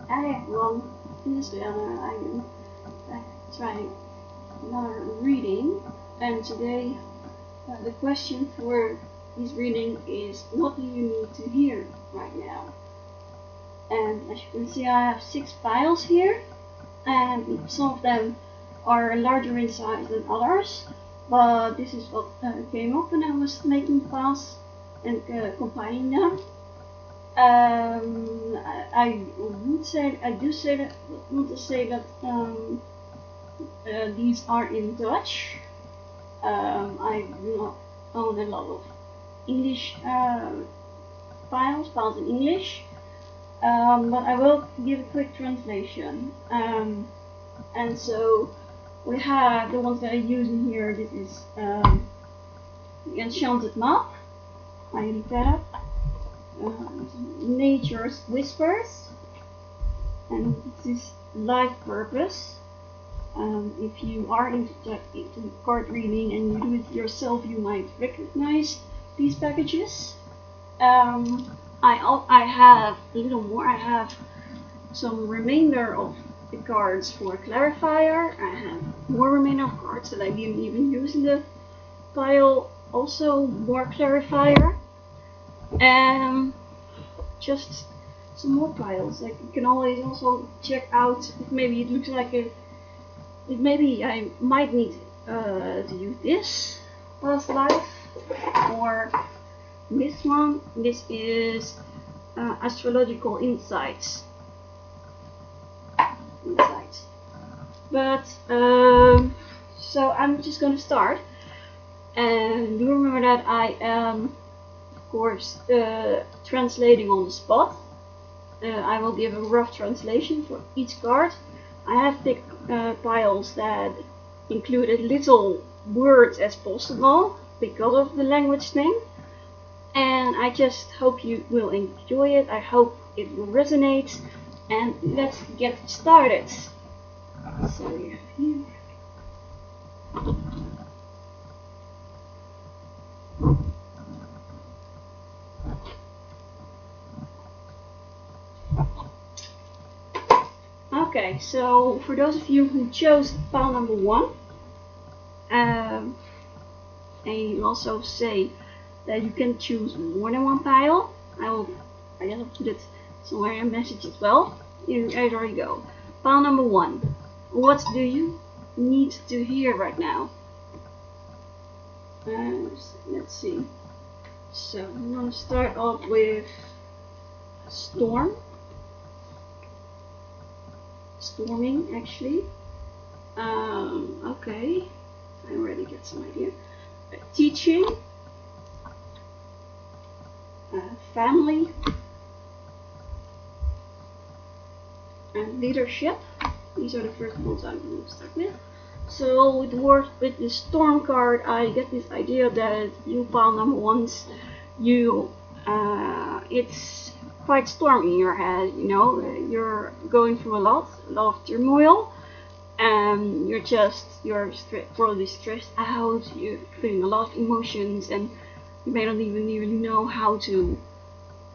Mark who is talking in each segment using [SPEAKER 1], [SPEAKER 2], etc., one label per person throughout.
[SPEAKER 1] Hi everyone, this is Leanna. I'm trying another reading, and today the question for this reading is what do you need to hear right now? And as you can see, I have 6 files here, and some of them are larger in size than others, but this is what came up when I was making files and compiling them. I want to say that these are in Dutch. I do not own a lot of English files in English, but I will give a quick translation. And so we have the ones that I'm using here. This is the Enchanted Map. I looked that up. Nature's Whispers, and this is Life Purpose. If you are into card reading and you do it yourself, you might recognize these packages. I have a little more. I have some remainder of the cards for Clarifier. I have more remainder of cards that I didn't even use in the pile. Also more Clarifier. Just some more piles. Like you can always also check out if maybe it looks like maybe I might need to use this past life or this one. This is Astrological Insights. But so I'm just gonna start, and do remember that I am of course translating on the spot. I will give a rough translation for each card. I have picked piles that include as little words as possible because of the language thing, and I just hope you will enjoy it. I hope it will resonate, and let's get started. So we have here. Okay, so for those of you who chose pile number 1, and you also say that you can choose more than one pile, I guess I'll put it somewhere in a message as well. There you go. Pile number 1. What do you need to hear right now? Let's see. So I'm gonna start off with storm. Storming, actually. Okay, I already get some idea. Teaching, family, and leadership. These are the first ones I'm going to start with. So with the storm card, I get this idea that you pile number 1s, it's quite stormy in your head, you know, you're going through a lot of turmoil, and you're probably stressed out, you're feeling a lot of emotions, and you may not even really know how to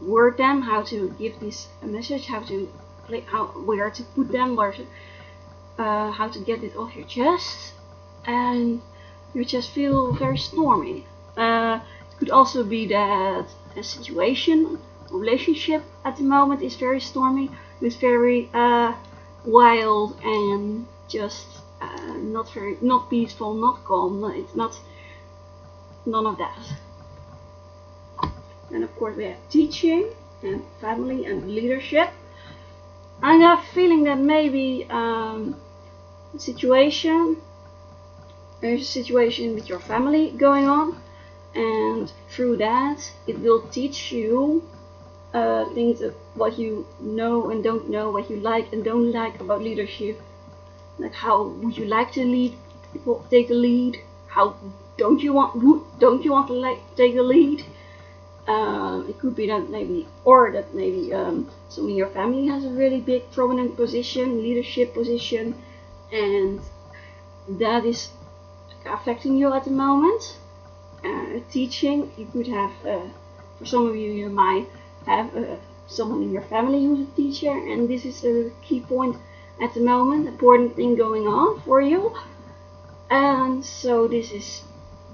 [SPEAKER 1] word them, how to give this a message, where to put them, how to get it off your chest, and you just feel very stormy. It could also be that a relationship at the moment is very stormy, it's very wild and just not peaceful, not calm. It's not none of that. And of course we have teaching and family and leadership. I have a feeling that maybe there's a situation with your family going on, and through that it will teach you things of what you know and don't know, what you like and don't like about leadership. Like how would you like to take a lead? How don't you want to take a lead? It could be that maybe someone in your family has a really big prominent leadership position, and that is affecting you at the moment. Teaching, you could have, for some of you, you might have someone in your family who's a teacher, and this is a key point at the moment, important thing going on for you. And so this is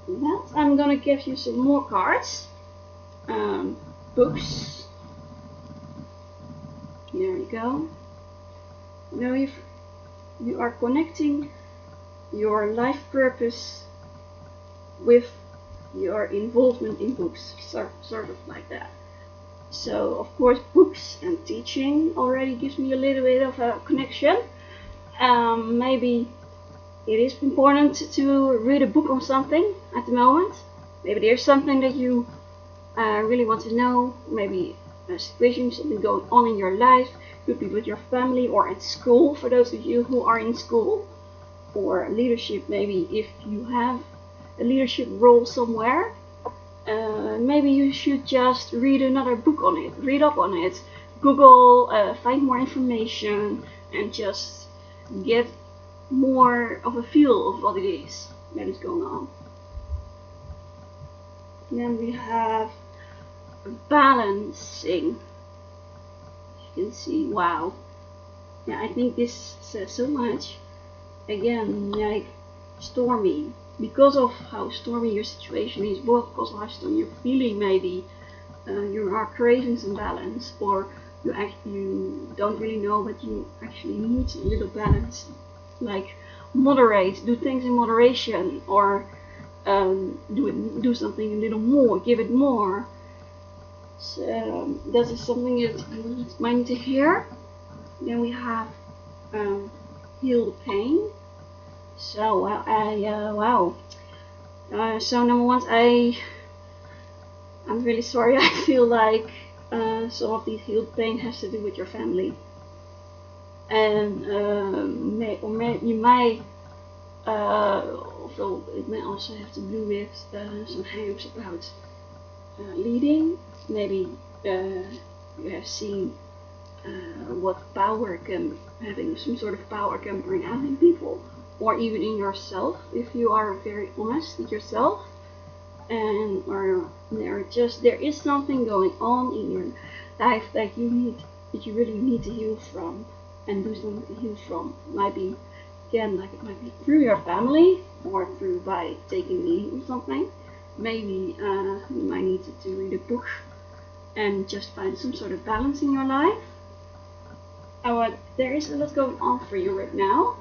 [SPEAKER 1] that. I'm gonna give you some more cards. Books. There you go. Now you are connecting your life purpose with your involvement in books, sort of like that. So of course books and teaching already gives me a little bit of a connection. Maybe it is important to read a book on something at the moment. Maybe there's something that you really want to know, maybe a situation, something going on in your life, could be with your family or at school for those of you who are in school, or leadership, maybe if you have a leadership role somewhere. Maybe you should just read another book on it, read up on it, Google, find more information, and just get more of a feel of what it is that is going on. Then we have balancing. You can see, wow. Yeah, I think this says so much. Again, like stormy, because of how stormy your situation is, because of how stormy you're feeling, maybe you are craving some balance, or you don't really know, but you actually need a little balance. Like moderate, do things in moderation, or do something a little more, give it more. So that is something that you might need to hear. Then we have heal the pain. So wow. So number one, I'm really sorry. I feel like some of these healed pain has to do with your family, and you might, although it may also have to do with some hangups about leading. Maybe you have seen what having some sort of power can bring out in people, or even in yourself, if you are very honest with yourself. And or there is something going on in your life that you really need to heal from, and do something to heal from. Might be, again, like it might be through your family, or through by taking the lead on something. Maybe you might need to read a book and just find some sort of balance in your life. There is a lot going on for you right now.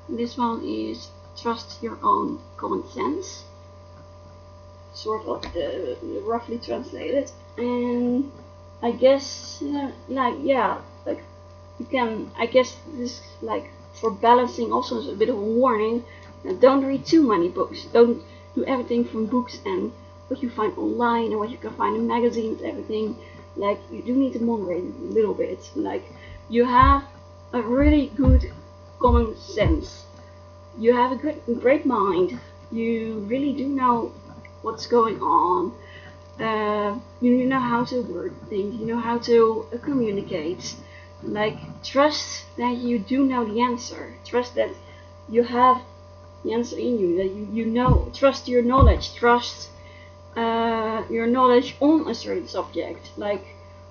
[SPEAKER 1] This one is trust your own common sense, sort of roughly translated. And I guess like you can, I guess this, like, for balancing also is a bit of a warning. Don't read too many books. Don't do everything from books and what you find online and what you can find in magazines, everything. Like, you do need to moderate it a little bit. Like, you have a really good common sense. You have a great mind. You really do know what's going on. You know how to word things. You know how to communicate. Like, trust that you do know the answer. Trust that you have the answer in you. That you know. Trust your knowledge. Trust your knowledge on a certain subject. Like,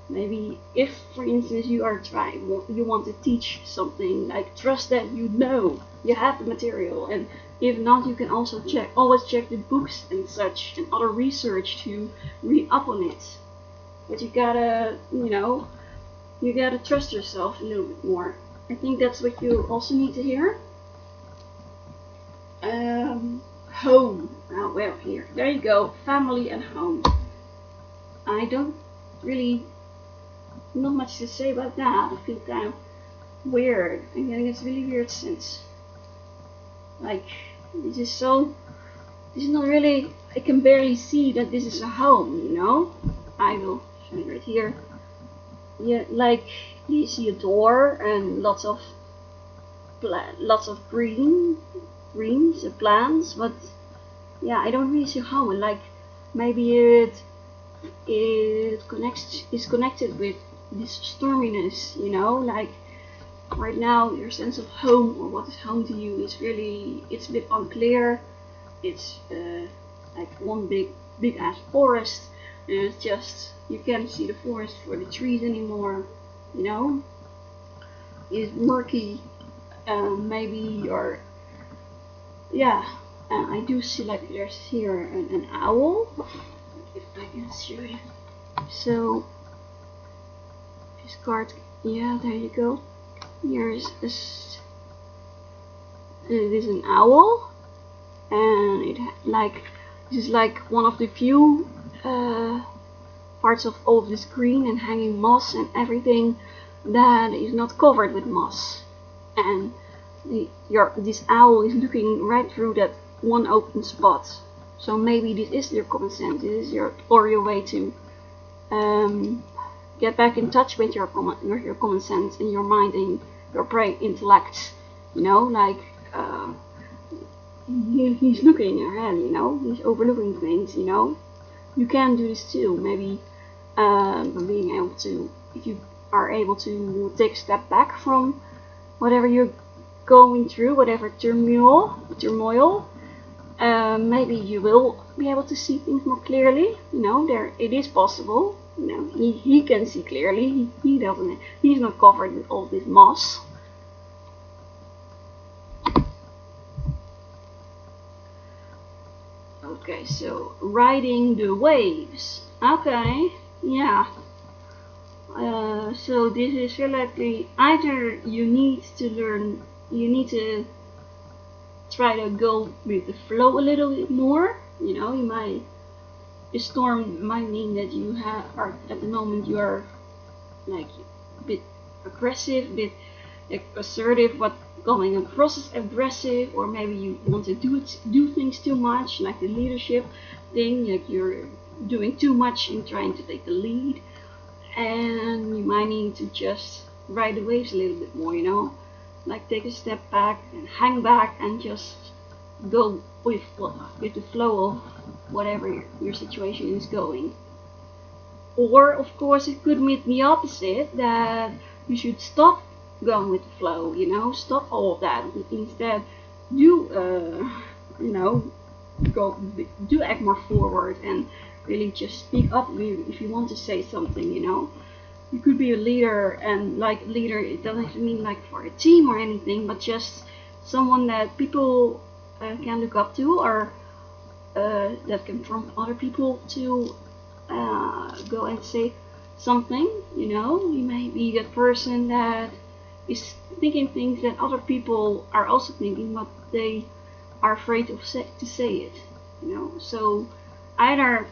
[SPEAKER 1] maybe if, for instance, you want to teach something, like, trust that you know, you have the material, and if not, you can also always check the books and such, and other research to read up on it. But you gotta trust yourself a little bit more. I think that's what you also need to hear. Home. Oh, well, there you go. Family and home. I don't really, not much to say about that. I feel kind of weird. I'm getting this really weird sense. Like, this is not really, I can barely see that this is a home, you know? I will show you right here. Yeah, like, you see a door and lots of greens and plants, but yeah, I don't really see a home. Like, maybe it is connected with this storminess, you know? Like, right now your sense of home, or what is home to you, is really, it's a bit unclear. It's like one big ass forest, And it's just, you can't see the forest for the trees anymore, you know. It's murky, maybe you're, yeah. I do see like there's here an owl, if I can show you. So this card, yeah, there you go. Here's this, it is an owl, and it like, this is like one of the few parts of all of this green and hanging moss and everything that is not covered with moss. And this owl is looking right through that one open spot. So maybe this is your common sense. This is your way to get back in touch with your common sense and your mind and your brain intellect. You know, like he's looking in your head. You know, he's overlooking things. You know, you can do this too. Maybe being able to, if you are able to take a step back from whatever you're going through, whatever turmoil, maybe you will be able to see things more clearly. You know, it is possible. You know, he can see clearly. He doesn't. He's not covered with all this moss. Okay, so riding the waves. Okay, yeah. So this is relatively, either you need to try to go with the flow a little bit more. You know, a storm might mean that you are at the moment you are like a bit aggressive, a bit assertive, what going across as aggressive, or maybe you want to do things too much, like the leadership thing, like you're doing too much in trying to take the lead, and you might need to just ride the waves a little bit more, you know, like take a step back and hang back and just go with the flow of whatever your situation is going. Or of course it could mean the opposite, that you should stop going with the flow, you know, stop all of that. Instead, do act more forward and really just speak up if you want to say something, you know. You could be a leader, and like leader, it doesn't have to mean like for a team or anything, but just someone that people can look up to, or that can prompt other people to go and say something, you know. You may be that person that is thinking things that other people are also thinking, but they are afraid to say it, you know. So either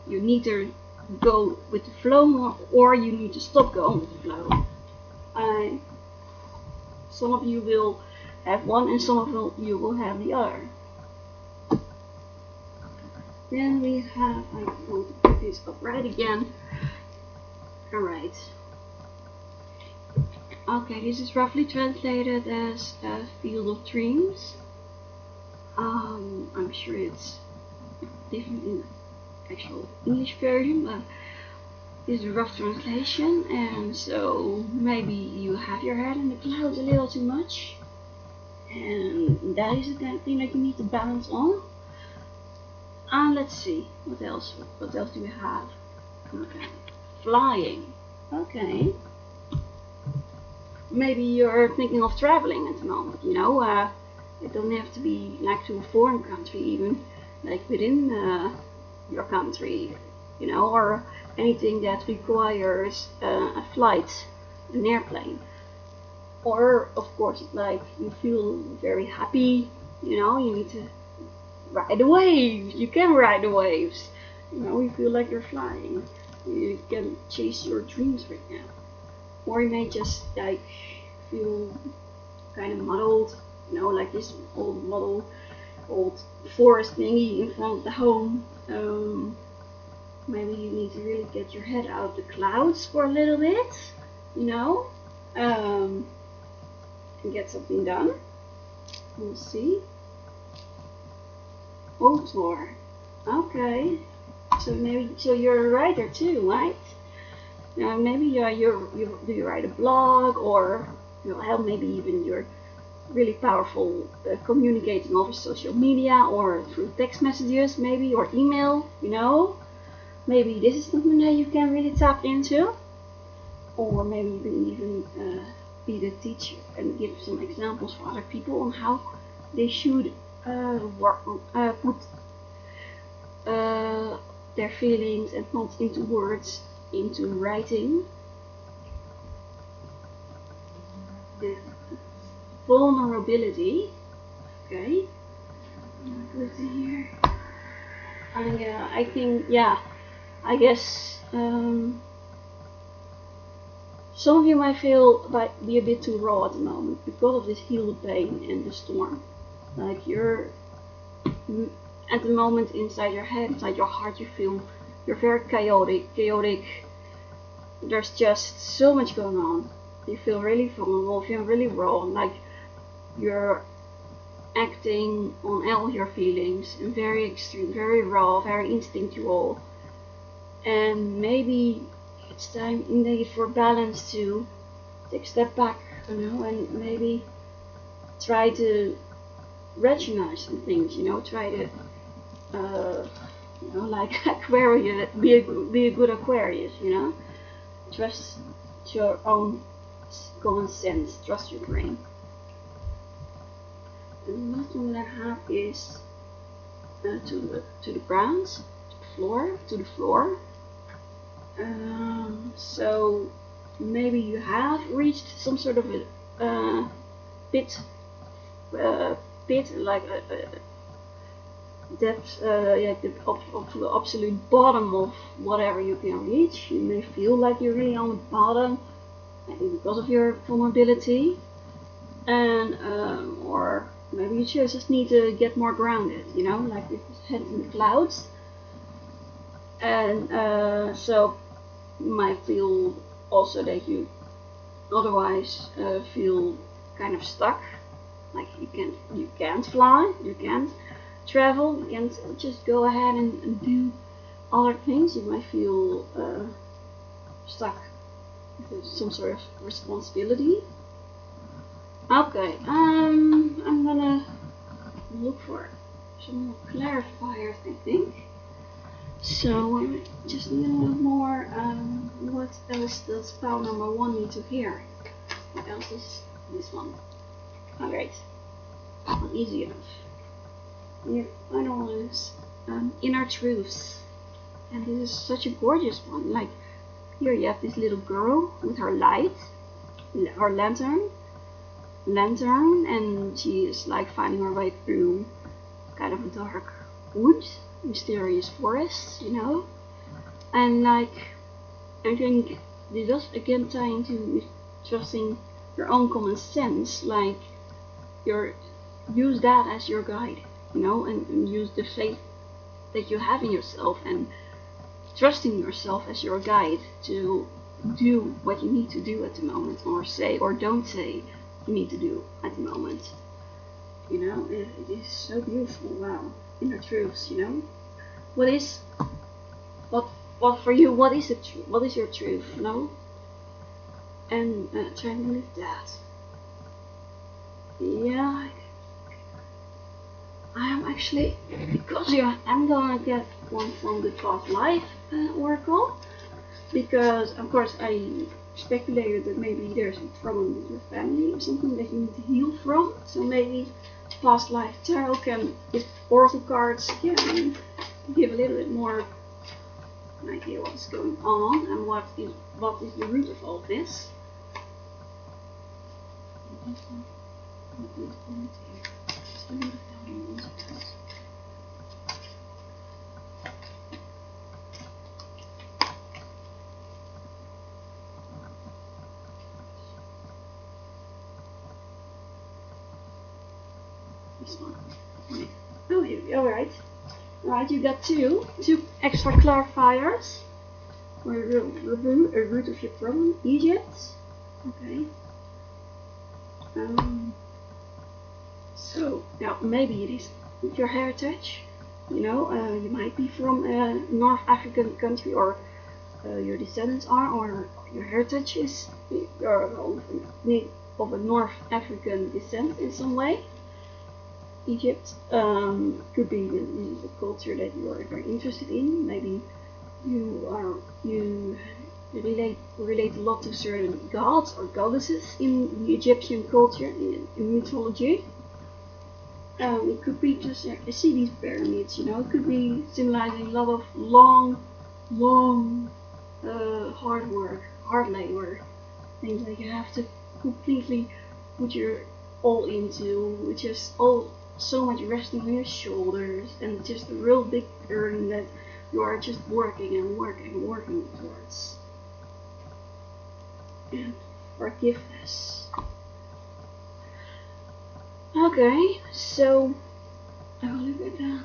[SPEAKER 1] you need to go with the flow more, or you need to stop going with the flow. Some of you will have one, and some of you will have the other. Then we have, I want to put this upright again. Alright. Okay, this is roughly translated as a field of dreams. I'm sure it's different in the actual English version, but this is a rough translation, and so maybe you have your head in the clouds a little too much, and that is the kind of thing that you need to balance on. And let's see, what else do we have? Okay, flying. Okay. Maybe you're thinking of traveling at the moment, you know. It doesn't have to be like to a foreign country, even like within your country, you know, or anything that requires a flight, an airplane. Or of course, like you feel very happy, you know, you need to ride the waves. You can ride the waves, you know, you feel like you're flying. You can chase your dreams right now. Or you may just like feel kind of muddled, you know, like this old forest thingy in front of the home. Maybe you need to really get your head out of the clouds for a little bit, you know, and get something done. We'll see. Author. Okay. So you're a writer too, right? Maybe you write a blog, or maybe even you're really powerful communicating over social media or through text messages, maybe, or email, you know. maybe this is something that you can really tap into, or maybe you can even be the teacher and give some examples for other people on how they should put their feelings and thoughts into words, into writing. The vulnerability. Okay. Put it here. And I think, yeah, I guess some of you might feel like be a bit too raw at the moment because of this healed pain and the storm. Like you're at the moment inside your head, inside your heart, you feel you're very chaotic. There's just so much going on. You feel really vulnerable, you feel really raw, like you're acting on all your feelings and very extreme, very raw, very instinctual. And maybe it's time indeed for balance to take a step back, and maybe try to recognize some things, try to like Aquarius, be a good Aquarius, trust your own common sense, trust your brain. And the last one that I have is to the ground, to the floor. So maybe you have reached some sort of a pit, like a depth, to the absolute bottom of whatever you can reach. You may feel like you're really on the bottom, maybe because of your vulnerability, and or maybe you just need to get more grounded, like with your head in the clouds. And so you might feel also that you otherwise feel kind of stuck, like you can't fly, you can't travel, you can't just go ahead and do other things. You might feel stuck with some sort of responsibility. Okay, I'm gonna look for some more clarifiers, I think. So just a little bit more. What else does pile number 1 need to hear? What else is this one? Oh, great. Not easy enough. The final one is inner truths, and this is such a gorgeous one. Like here you have this little girl with her light, her lantern, and she is like finding her way through kind of a dark wood, mysterious forest, and like I think this does again tie into trusting your own common sense, like use that as your guide, and use the faith that you have in yourself and trusting yourself as your guide to do what you need to do at the moment, or say or don't say you need to do at the moment. It is so beautiful. Wow, inner truths. What for you? What is the truth? What is your truth? And try and live that. Yeah, I am actually, because I'm gonna get one from the past life oracle, because of course I speculated that maybe there's a problem with your family or something that you need to heal from. So maybe past life tarot can, with oracle cards, give a little bit more an idea what's going on and what is the root of all this. This one. Oh, here we go. Alright, you got two extra clarifiers for a root of your problem. Egypt. Okay. So now maybe it is your heritage. You might be from a North African country, or your descendants are, or your heritage is of a North African descent in some way. Egypt could be the culture that you are very interested in. Maybe you relate a lot to certain gods or goddesses in the Egyptian culture, in mythology. It could be just, I see these pyramids, it could be symbolizing a lot of long, hard work, hard labor, things that you have to completely put your all into, which is all so much resting on your shoulders, and just a real big burden that you are just working and working and working towards. And forgiveness. Okay, so I will look at that.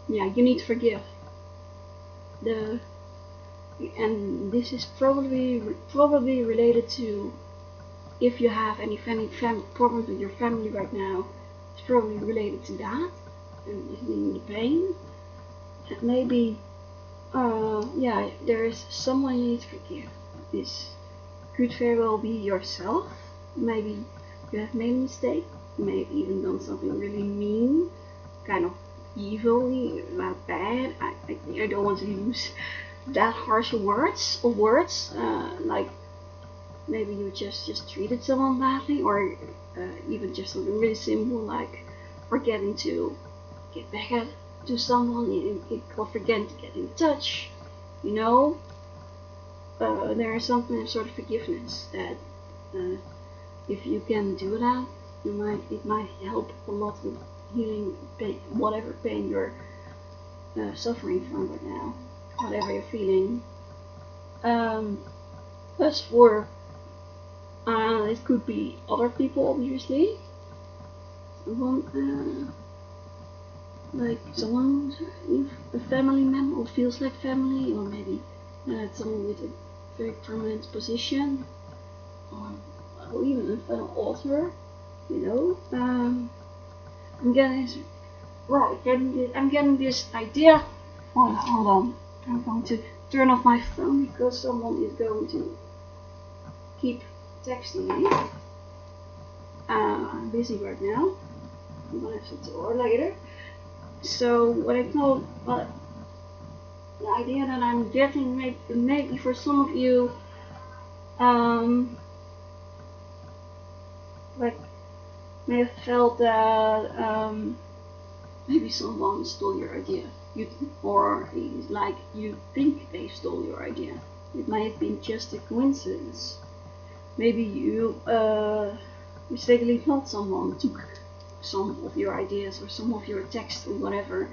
[SPEAKER 1] Yeah, you need to forgive. And this is probably related to, if you have any problems with your family right now, it's probably related to that, and the pain. And maybe, yeah, there is someone you need to forgive. This could very well be yourself. Maybe you have made a mistake, you may have even done something really mean, kind of evilly, bad. I don't want to use that harsh words, like maybe you just treated someone badly, or even just something really simple like forgetting to get back at to someone, or forgetting to get in touch. There is something sort of forgiveness that if you can do that, it might help a lot with healing pain, whatever pain you're suffering from right now, whatever you're feeling. As for it could be other people, obviously. Someone, like someone, a family member, or feels like family, or maybe someone with a very prominent position, or even an author. I'm getting this idea. Oh, hold on. I'm going to turn off my phone because someone is going to keep texting me. I'm busy right now. I'm gonna have to talk later. So what I thought, the idea that I'm getting, maybe for some of you, like may have felt that maybe someone stole your idea, or like you think they stole your idea. It might have been just a coincidence. Maybe you mistakenly thought someone took some of your ideas, or some of your text, or whatever,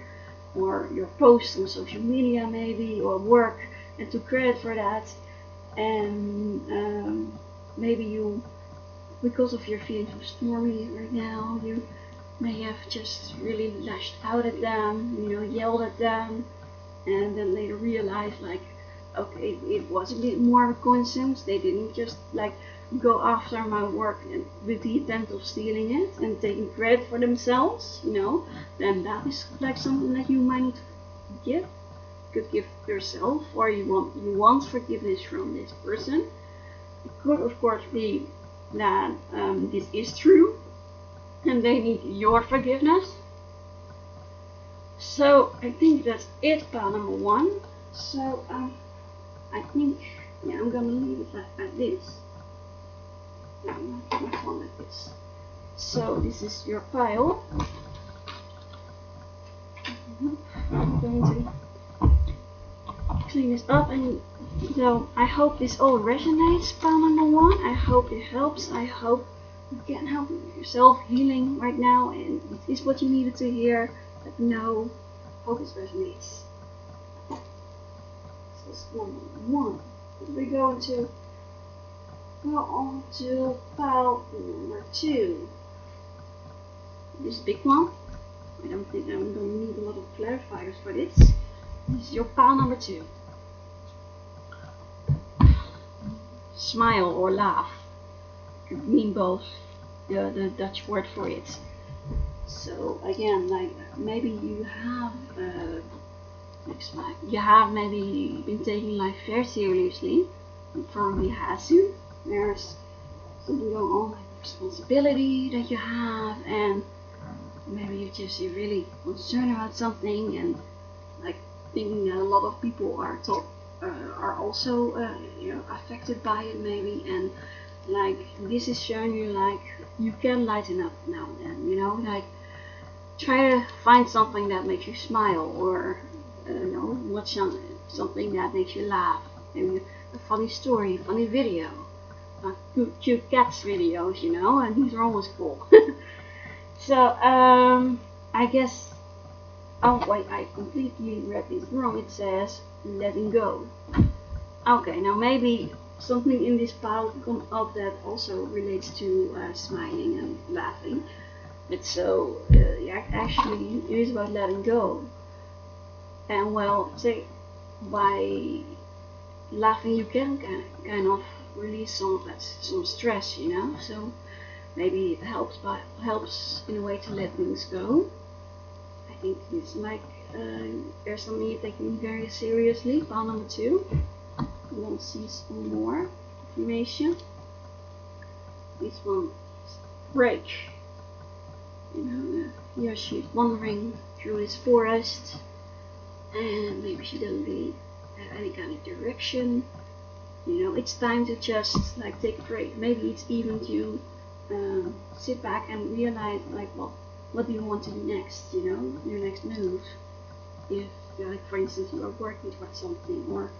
[SPEAKER 1] or your posts on social media maybe, or work, and took credit for that. And maybe you, because of your feelings of stormy right now, you may have just really lashed out at them, yelled at them, and then later realized, like, okay, it was a bit more of a coincidence. They didn't just like go after my work and with the intent of stealing it and taking credit for themselves, then that is like something that you might need to give. You could give yourself, or you want forgiveness from this person. It could of course be that this is true and they need your forgiveness. So I think that's it, pile number 1. So I think, yeah, I'm gonna leave it at this. I'm gonna keep my phone like this. So this is your pile. I'm going to clean this up, and so I hope this all resonates, pile number 1. I hope it helps. I hope you can help yourself healing right now, and it is what you needed to hear. Let me know. Hope this resonates. So that's number 1. We're going to go on to pile number 2. This big one. I don't think I'm going to need a lot of clarifiers for this. This is your pile number 2. Smile or laugh. It could mean both. The Dutch word for it. So again, like maybe you have maybe been taking life very seriously. You probably has to. There's something going on, like responsibility that you have, and maybe you're really concerned about something, and thinking that a lot of people are also affected by it maybe, and like this is showing you like you can lighten up now and then, like try to find something that makes you smile, or watch something that makes you laugh, maybe a funny story, funny video, cute cats videos, and these are always cool. So I guess, oh wait, I completely read this wrong. It says letting go. Okay, now maybe something in this pile come up that also relates to smiling and laughing. But so yeah, actually it is about letting go. And well, say by laughing you can kind of release some stress, So maybe it helps in a way to let things go. I think it's like there's something you're taking very seriously. Pile number 2. You want to see some more information. This one is break. Here she's wandering through this forest, and maybe she doesn't really have any kind of direction. It's time to just like take a break. Maybe it's even to sit back and realize like what do you want to do next, your next move. If like for instance you are working towards something, or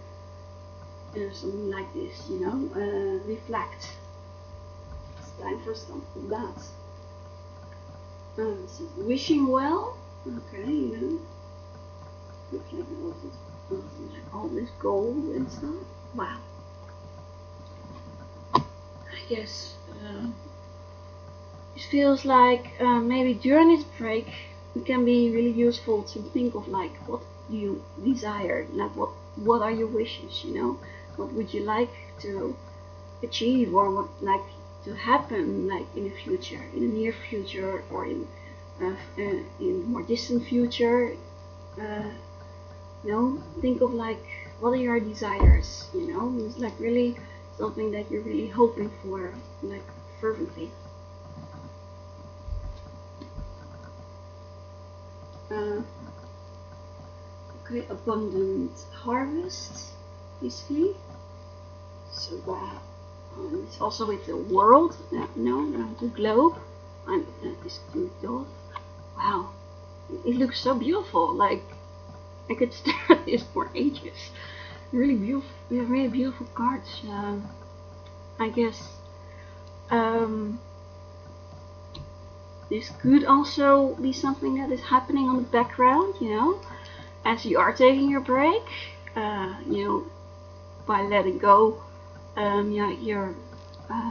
[SPEAKER 1] something like this, reflect. It's time for something that. Wishing well, okay, reflect all this gold and stuff. Wow. I guess it feels like maybe during this break it can be really useful to think of like what do you desire, like what are your wishes, what would you like to achieve, or what like to happen like in the future, in the near future, or in more distant future. Think of like what are your desires, it's like really something that you're really hoping for, like fervently. Okay, abundant harvest, basically. So wow. It's also with the world, the globe, and this cute dog. Wow, it looks so beautiful. Like I could stare at this for ages. Really beautiful. We have really beautiful cards. I guess this could also be something that is happening on the background, as you are taking your break. By letting go. You're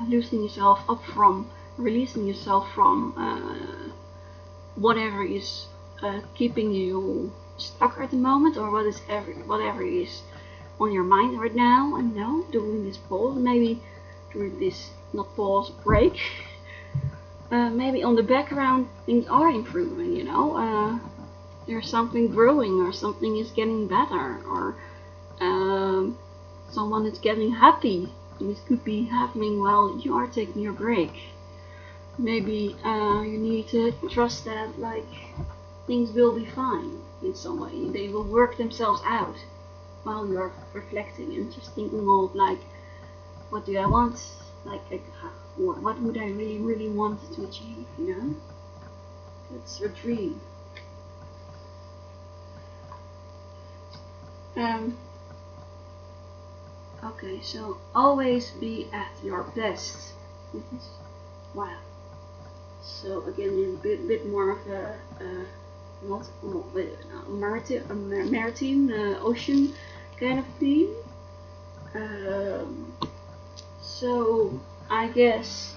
[SPEAKER 1] loosening yourself up from, releasing yourself from whatever is keeping you stuck at the moment, or whatever is on your mind right now. And doing this pause, maybe during this not pause break, maybe on the background things are improving. There's something growing, or something is getting better, or someone is getting happy. This could be happening while you are taking your break. Maybe you need to trust that like things will be fine in some way. They will work themselves out while you're reflecting and just thinking of like, what do I want? Like what would I really, really want to achieve? That's your dream. Okay, so always be at your best. Wow. So again, a bit more of a maritime ocean kind of theme. So I guess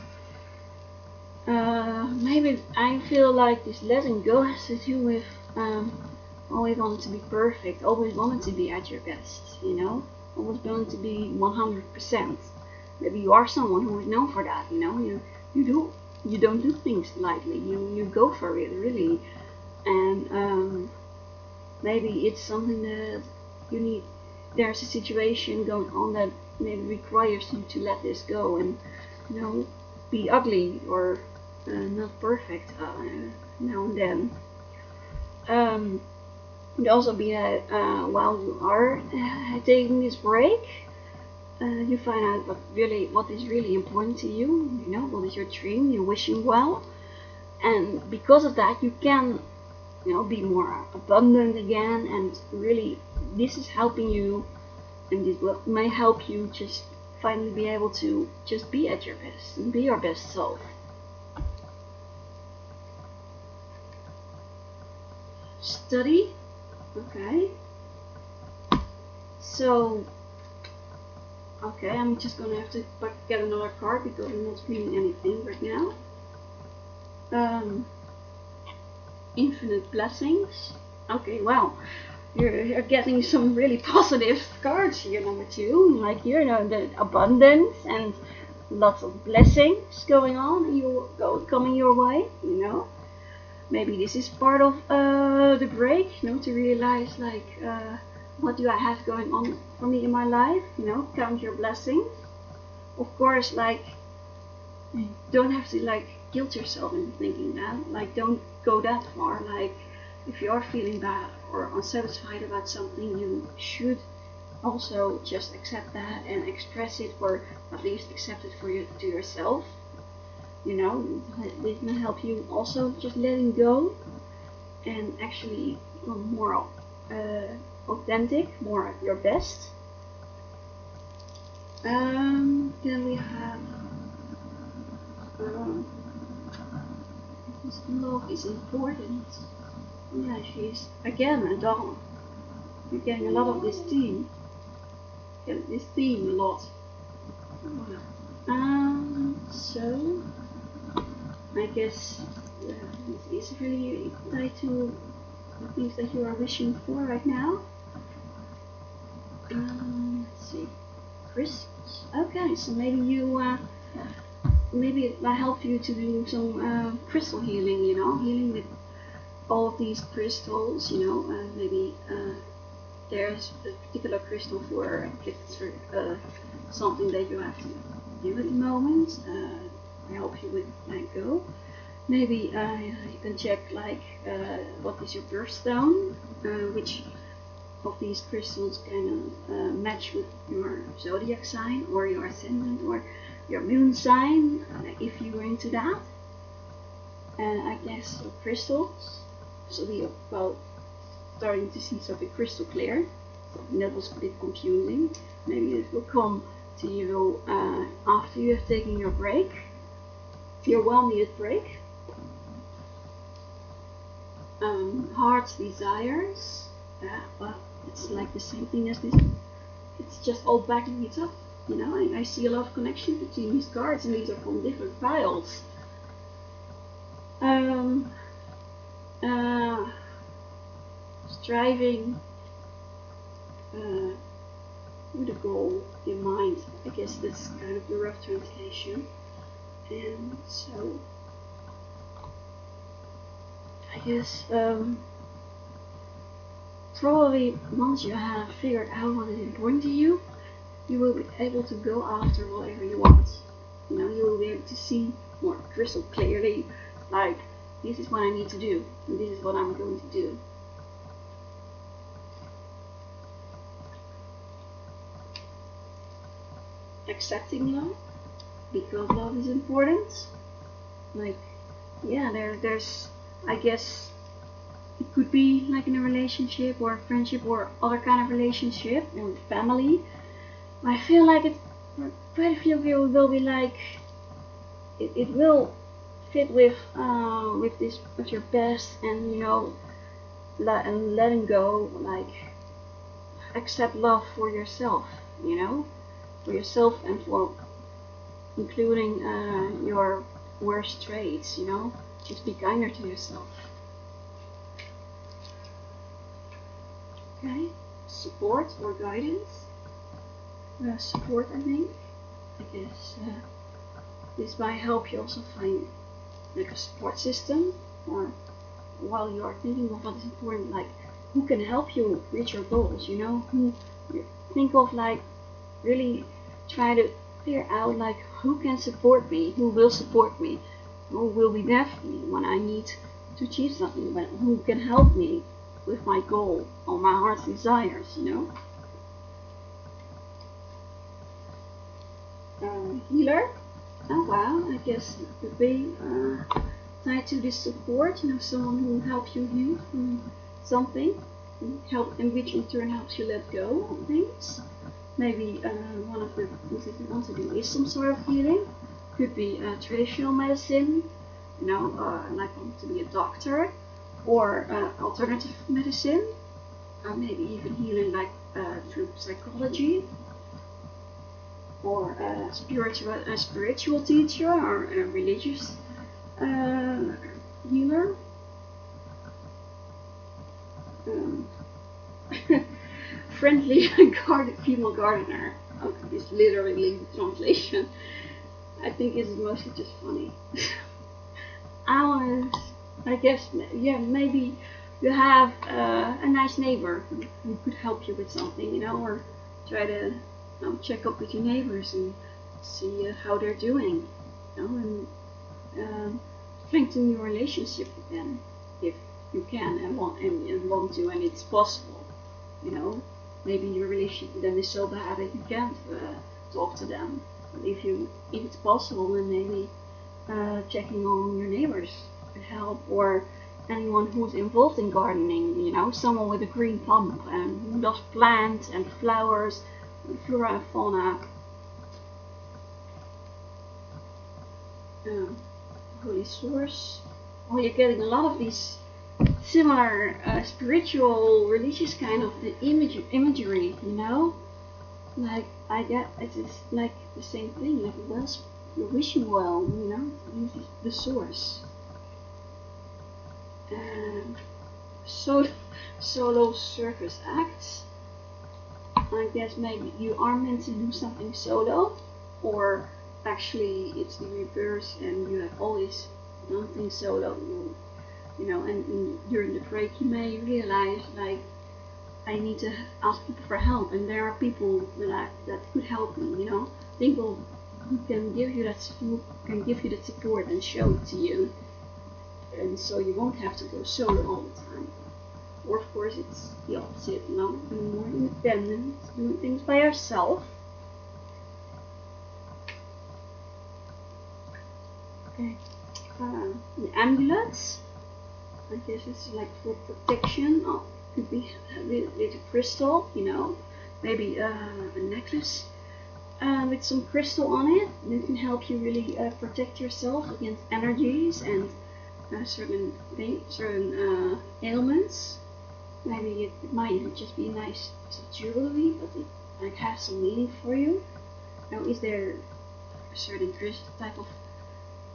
[SPEAKER 1] maybe I feel like this letting go has to do with always wanting to be perfect, always wanting to be at your best, always going to be 100%. Maybe you are someone who is known for that, you don't do things lightly, you go for it really, and maybe it's something that you need. There's a situation going on that maybe requires you to let this go and be ugly or not perfect now and then. Could also be that while you are taking this break, you find out what is really important to you. You know, what is your dream? You're wishing well, and because of that, you can, you know, be more abundant again. And really, this is helping you, and this may help you just finally be able to just be at your best and be your best self. Study. Okay. So, okay, I'm just gonna have to get another card because I'm not feeling anything right now. Infinite blessings. Okay, well, you're getting some really positive cards here, number 2. Like, you know, the abundance and lots of blessings going on, coming your way, you know. Maybe this is part of the break, you know, to realize like what do I have going on for me in my life, you know, count your blessings. Of course, like, you don't have to like guilt yourself into thinking that, like, don't go that far. Like, if you're feeling bad or unsatisfied about something, you should also just accept that and express it, or at least accept it to yourself. You know, this can help you also just letting go and actually become more authentic, more at your best. Then we have love is important. Yeah, she's again a doll. You're getting a lot of this theme. Get this theme a lot. So I guess this is really tied to the things that you are wishing for right now. Let's see, crystals. Okay, so maybe maybe it will help you to do some crystal healing. You know, healing with all of these crystals. You know, maybe there's a particular crystal for something that you have to do at the moment. Help you with let go. Maybe you can check like what is your birthstone, which of these crystals can match with your zodiac sign or your ascendant or your moon sign, if you were into that. And I guess crystals. So we are about starting to see something crystal clear. Something that was a bit confusing. Maybe it will come to you after you have taken your break. Your well-needed break. Heart's desires. Well, it's like the same thing as this. It's just all backing it up. You know, I see a lot of connection between these cards, and these are from different piles. Striving with a goal in mind. I guess that's kind of the rough translation. And so I guess probably once you have figured out what is important to you, you will be able to go after whatever you want. You know, you will be able to see more crystal clearly, like, this is what I need to do, and this is what I'm going to do. Accepting love, because love is important. Like, yeah, there's, I guess, it could be like in a relationship or a friendship or other kind of relationship or family. I feel like it, quite a few of you will be like, it will fit with this, with your best, and you know, and letting go, like, accept love for yourself, you know, for yourself and for including your worst traits, you know, just be kinder to yourself. Okay, support or guidance. Support, I think. I guess this might help you also find like a support system, or while you are thinking of what is important, like who can help you reach your goals, you know, who think of, like, really try to figure out like who can support me, who will support me, who will be there for me when I need to achieve something, but who can help me with my goal or my heart's desires, you know. Healer. Oh wow, I guess it could be tied to this support, you know, someone who helps you heal from something, and which in turn helps you let go of things. Maybe one of the things that you want to do is some sort of healing. Could be traditional medicine, you know, like want to be a doctor, or alternative medicine, maybe even healing like through psychology, or a spiritual teacher, or a religious healer. Friendly female gardener. Okay, it's literally the translation. I think it's mostly just funny. I guess, yeah, maybe you have a nice neighbor who could help you with something, you know, or try to check up with your neighbors and see how they're doing, you know, and strengthen your relationship with them if you can and want to, and it's possible, you know. Maybe your relationship with them is so bad that you can't talk to them. But if it's possible, then maybe checking on your neighbors could help, or anyone who's involved in gardening, you know, someone with a green thumb and who loves plants and flowers, and flora and fauna. Holy source. Oh, you're getting a lot of these similar spiritual, religious kind of imagery, you know? Like, I get it's like the same thing, like you're wishing well, you know? Use the source. And solo circus acts. I guess maybe you are meant to do something solo, or actually it's the reverse and you have always done things solo. You know, and during the break you may realize, like, I need to ask people for help, and there are people that could help me, you know, people who can give you that support and show it to you, and so you won't have to go solo all the time. Or of course it's the opposite, you know, being more independent, doing things by yourself. Okay, the ambulance. I guess it's like for protection. Oh, could be with a crystal, you know, maybe a necklace with some crystal on it. That can help you really protect yourself against energies and certain ailments. Maybe it might just be nice jewelry, but it like has some meaning for you. Now, is there a certain type of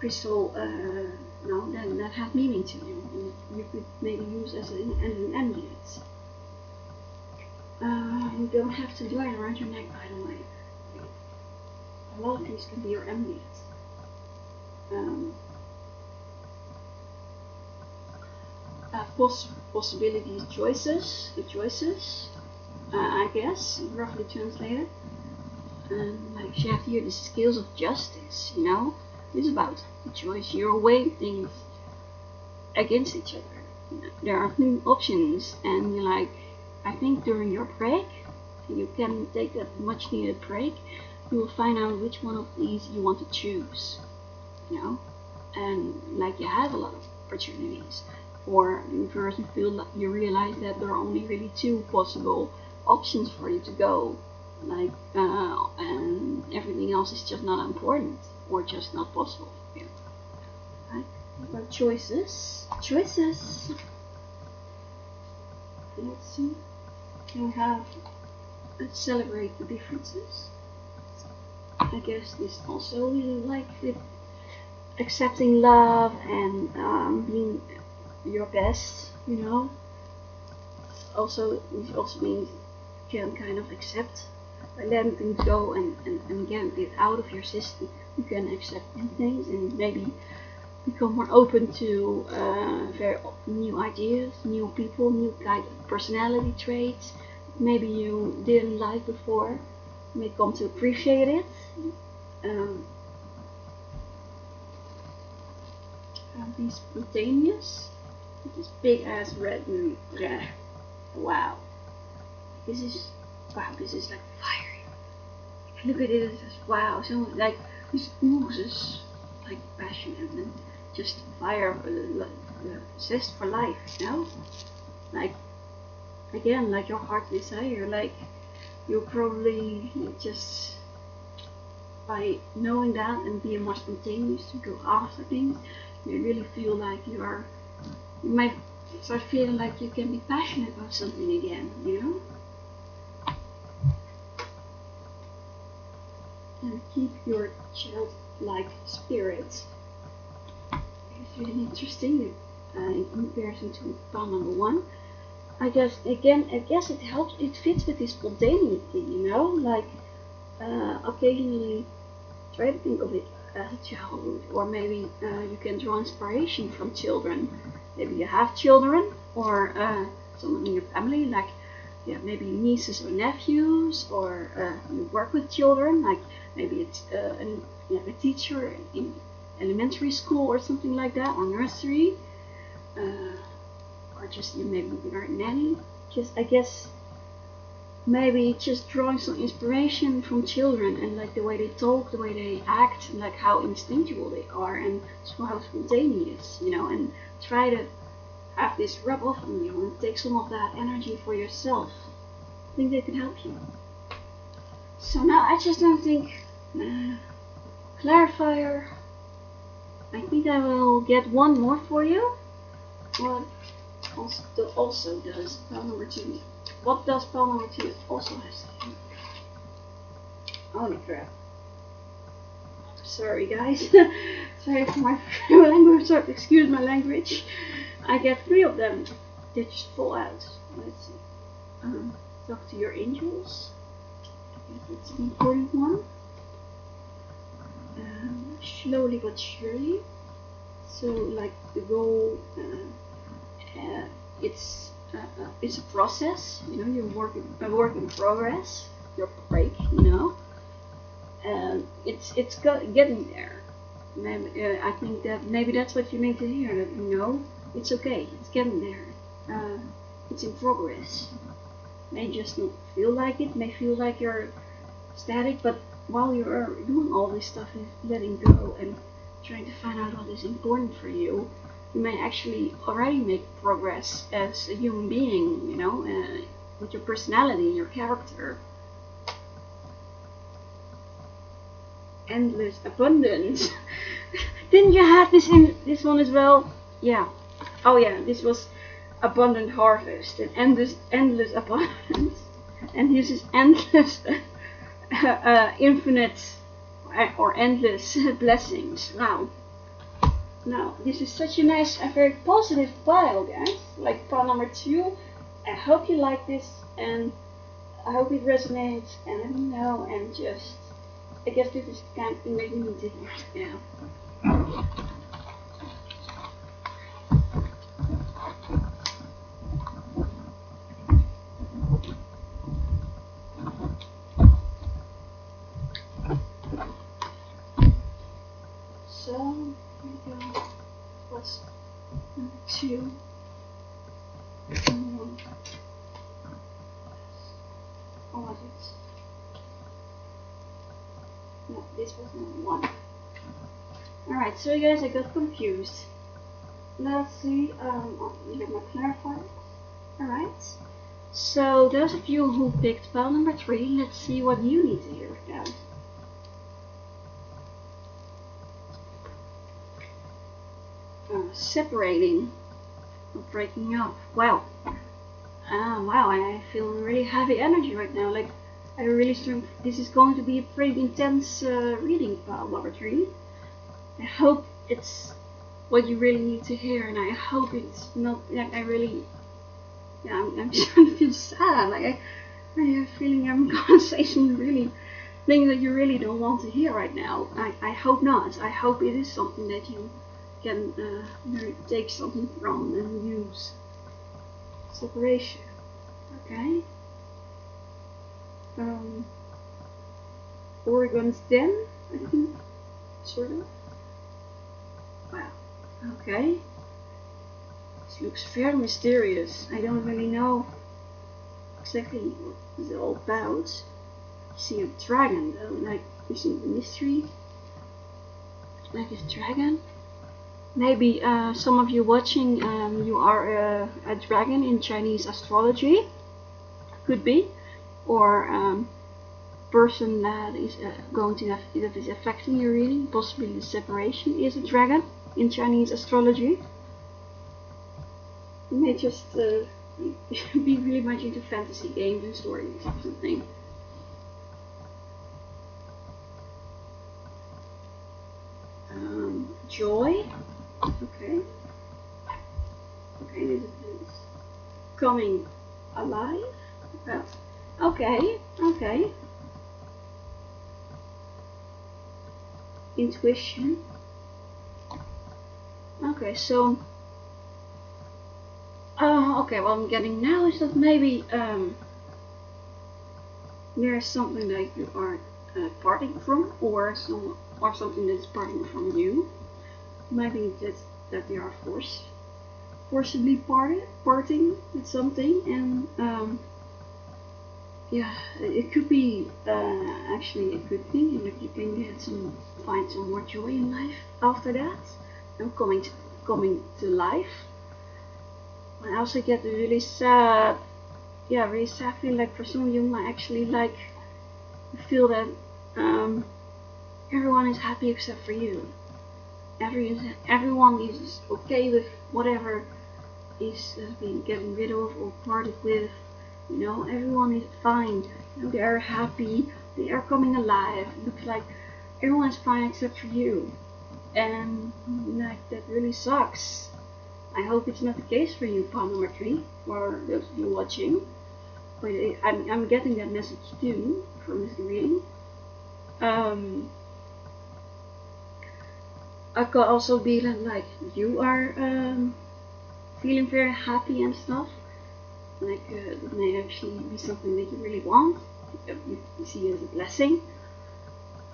[SPEAKER 1] crystal that has meaning to you, and you could maybe use as an amulet. You don't have to wear it around your neck, by the way. A lot of things can be your amulet. Possibilities, choices, the choices, I guess, roughly translated. Like you have here the scales of justice, you know. It's about the choice. You're weighing things against each other. There are new options, and you like, I think during your break, you can take that much needed break, you will find out which one of these you want to choose, you know, and like you have a lot of opportunities. Or in reverse, you feel like you realize that there are only really two possible options for you to go, like, and everything else is just not important or just not possible for you. Right? About choices. Let's see. Let's celebrate the differences. I guess this also really like with accepting love and being your best, you know. This also means you can kind of accept by letting things go and get it out of your system. You can accept new things and maybe become more open to very new ideas, new people, new kind of personality traits maybe you didn't like before. You may come to appreciate it. Be spontaneous. This big ass red wow, this is, wow, this is like fiery. Look at it as, wow, so like this oozes like passion and just fire, zest for life, you know? Like, again, like your heart desire, like you'll probably just, by knowing that and being more spontaneous to go after things, you really feel like you might start feeling like you can be passionate about something again, you know? And keep your childlike spirit. It's really interesting in comparison to pile number 1. I guess it helps. It fits with this spontaneity, you know. Like occasionally try to think of it as a childhood, or maybe you can draw inspiration from children. Maybe you have children, or someone in your family, like maybe nieces or nephews, or you work with children, like maybe it's a teacher in elementary school or something like that, or nursery, or just maybe you're a nanny. I guess maybe just drawing some inspiration from children, and like the way they talk, the way they act, and like how instinctual they are, and how spontaneous, you know, and try to have this rub off on you and take some of that energy for yourself. I think they could help you. So now I just don't think clarifier. I think I will get one more for you. What also does pile number 2? What does pile number 2 also has to do? Holy crap. Sorry guys. Sorry for my language, sorry, excuse my language. I get 3 of them. They just fall out. Let's see. Talk to your angels. That's an important one. Slowly but surely. So like the goal, it's a process. You know, a work in progress. Your break. You know, it's getting there. Maybe, I think that maybe that's what you need to hear. That you know, it's okay. It's getting there. It's in progress. May just not feel like it. May feel like you're static, but while you're doing all this stuff and letting go and trying to find out what is important for you, you may actually already make progress as a human being, you know, with your personality and your character. Endless abundance. Didn't you have this in this one as well? Yeah. Oh yeah, this was abundant harvest and endless abundance. And this is endless infinite or endless blessings. Wow. Now, this is such a nice and very positive pile, guys. Like pile number 2. I hope you like this, and I hope it resonates, and let me know, and just, I guess this is the kind of thing that you need to hear now. So, here we go. Plus number 2. Or was it? No, this was number 1. Alright, so you guys, I got confused. Let's see, I'll get my clarifier. Alright. So, those of you who picked pile number 3, let's see what you need to hear now. Separating or breaking up. Wow. Wow, I feel really heavy energy right now. Like, I really strong. This is going to be a pretty intense reading, pile number 3. I hope it's what you really need to hear, and I hope it's not like I really. Yeah, I'm starting to feel sad. Like I have a feeling I'm gonna say some really things that you really don't want to hear right now. I hope not. I hope it is something that you can take something from and use. Separation. Okay. Oregon's Den, I think. Sort of. Wow. Okay. This looks very mysterious. I don't really know exactly what it's all about. You see a dragon though, like you see the mystery, like this dragon. Maybe some of you watching, you are a dragon in Chinese astrology, could be, or person that is going to have, that is affecting your reading. Possibly the separation is a dragon in Chinese astrology. You may just be really much into fantasy games and stories or something. Joy. Okay. Okay, this is coming alive. Okay, okay. Intuition. Okay, so okay, what I'm getting now is that maybe there's something that you are parting from, or something that's parting from you. Maybe that you are forcibly parting with something, and yeah, it could be actually a good thing, and if you can find some more joy in life after that, and coming to life. I also get a really sad, really sad feeling. Like for some of you might actually like feel that everyone is happy except for you. Everyone is okay with whatever is being getting rid of or parted with. You know, everyone is fine. You know, they are happy. They are coming alive. It looks like everyone is fine except for you, and like that really sucks. I hope it's not the case for you, pile number 3, for those of you watching. But I'm getting that message too from this reading. I could also be like you are feeling very happy and stuff. Like it may actually be something that you really want. You see it as a blessing.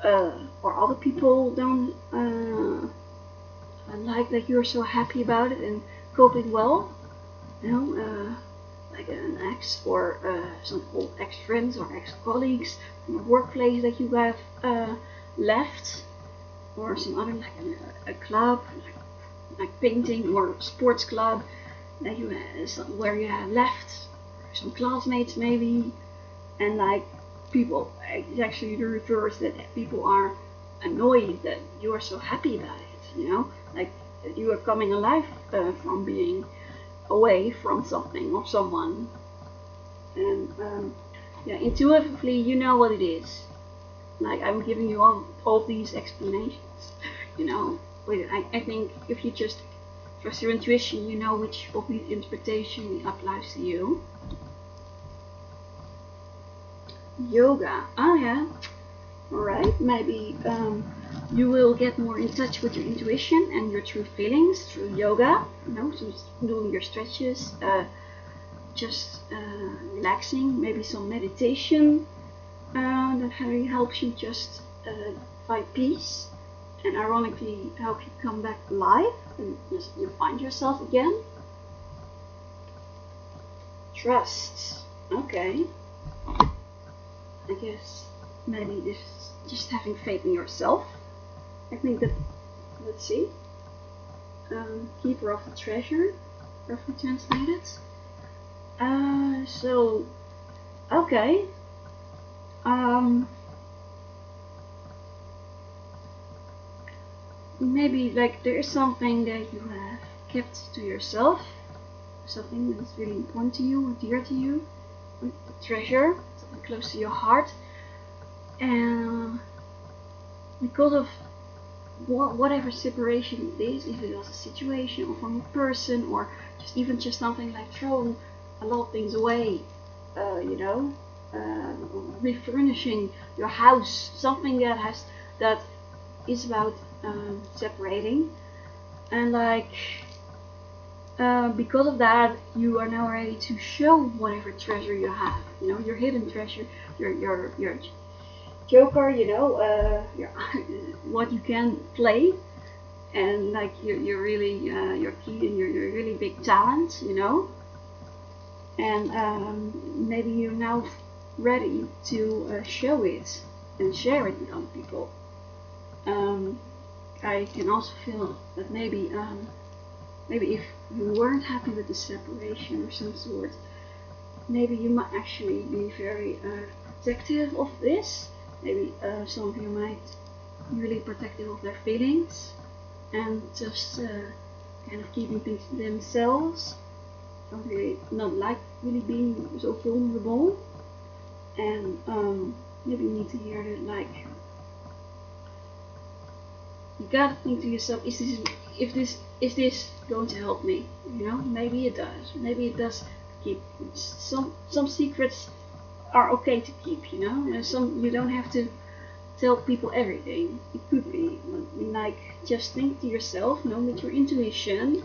[SPEAKER 1] Or other people don't like that you're so happy about it and coping well. You know, like an ex or some old ex-friends or ex-colleagues from a workplace that you have left, or some other like a club, like painting or sports club that you where you have left, some classmates maybe, and like people, it's actually the reverse, that people are annoyed that you are so happy about it. You know, like that you are coming alive from being away from something or someone, and intuitively you know what it is. Like I'm giving you all these explanations, you know. But I think if you just trust your intuition, you know which of these interpretation applies to you. Yoga. Oh yeah. Alright, maybe you will get more in touch with your intuition and your true feelings through yoga. You know, so doing your stretches, just relaxing, maybe some meditation that really helps you just find peace, and ironically help you come back alive and just you find yourself again. Trust. Okay. I guess maybe this is just having faith in yourself. I think that, let's see, Keeper of the Treasure, roughly translated. So, okay. Maybe like there is something that you have kept to yourself, something that's really important to you or dear to you, a treasure, something close to your heart, and because of whatever separation it is, if it was a situation or from a person, or just something like throwing a lot of things away, refurnishing your house, something that is about separating, and like because of that, you are now ready to show whatever treasure you have, you know, your hidden treasure, your joker, you know, what you can play, and like you're really your key and your really big talent, you know. and maybe you're now ready to show it and share it with other people. Um, I can also feel that maybe if you weren't happy with the separation or some sort, maybe you might actually be very protective of this. Maybe some of you might be really protective of their feelings and just kind of keeping things to themselves. Don't really not like really being so vulnerable, and maybe you need to hear that, like, you gotta think to yourself, is this going to help me? You know, maybe it does. Maybe it does. Keep some secrets are okay to keep. You know, and some you don't have to tell people everything. It could be like, just think to yourself, know, with your intuition.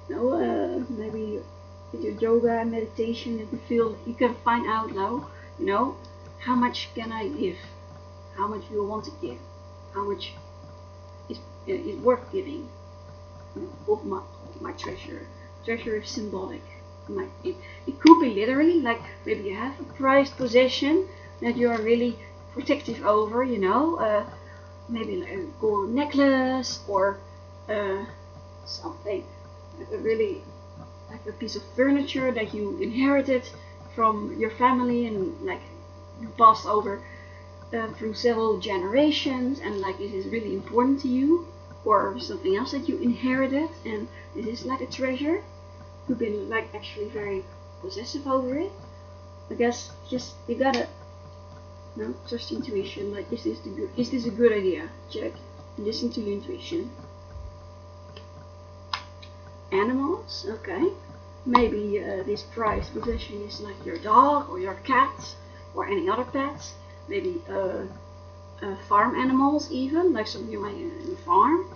[SPEAKER 1] You know, maybe with your yoga and meditation, if you feel you can find out now. You know, how much can I give? How much do you want to give? How much is worth giving? You know, of my treasure. Treasure is symbolic. It could be literally, like maybe you have a prized possession that you are really protective over, you know, maybe like a gold necklace or something, really like a piece of furniture that you inherited from your family and like you passed over through several generations, and like this is really important to you, or something else that you inherited and this is like a treasure. You've been like actually very possessive over it. I guess just you gotta, you know, trust intuition. Like, is this a good idea? Check. Listen to your intuition. Animals, okay. Maybe this prized possession is like your dog or your cat or any other pets. Maybe farm animals even, like some of you might farm.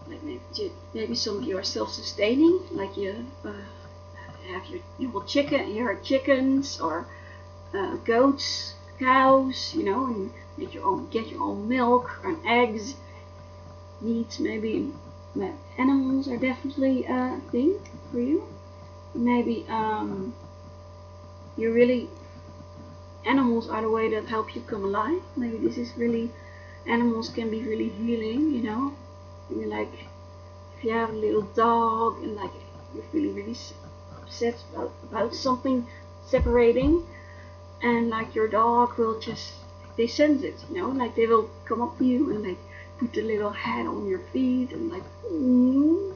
[SPEAKER 1] Like maybe some of you are self-sustaining, like you have your chickens or goats, cows, you know, and get your own milk and eggs. Meat, maybe animals are definitely a thing for you. Maybe you really animals are the way that help you come alive. Maybe this is really animals can be really healing, you know. Maybe like if you have a little dog and like you're feeling really upset about something separating, and like your dog will just, they sense it, you know, like they will come up to you and like put the little head on your feet and like, you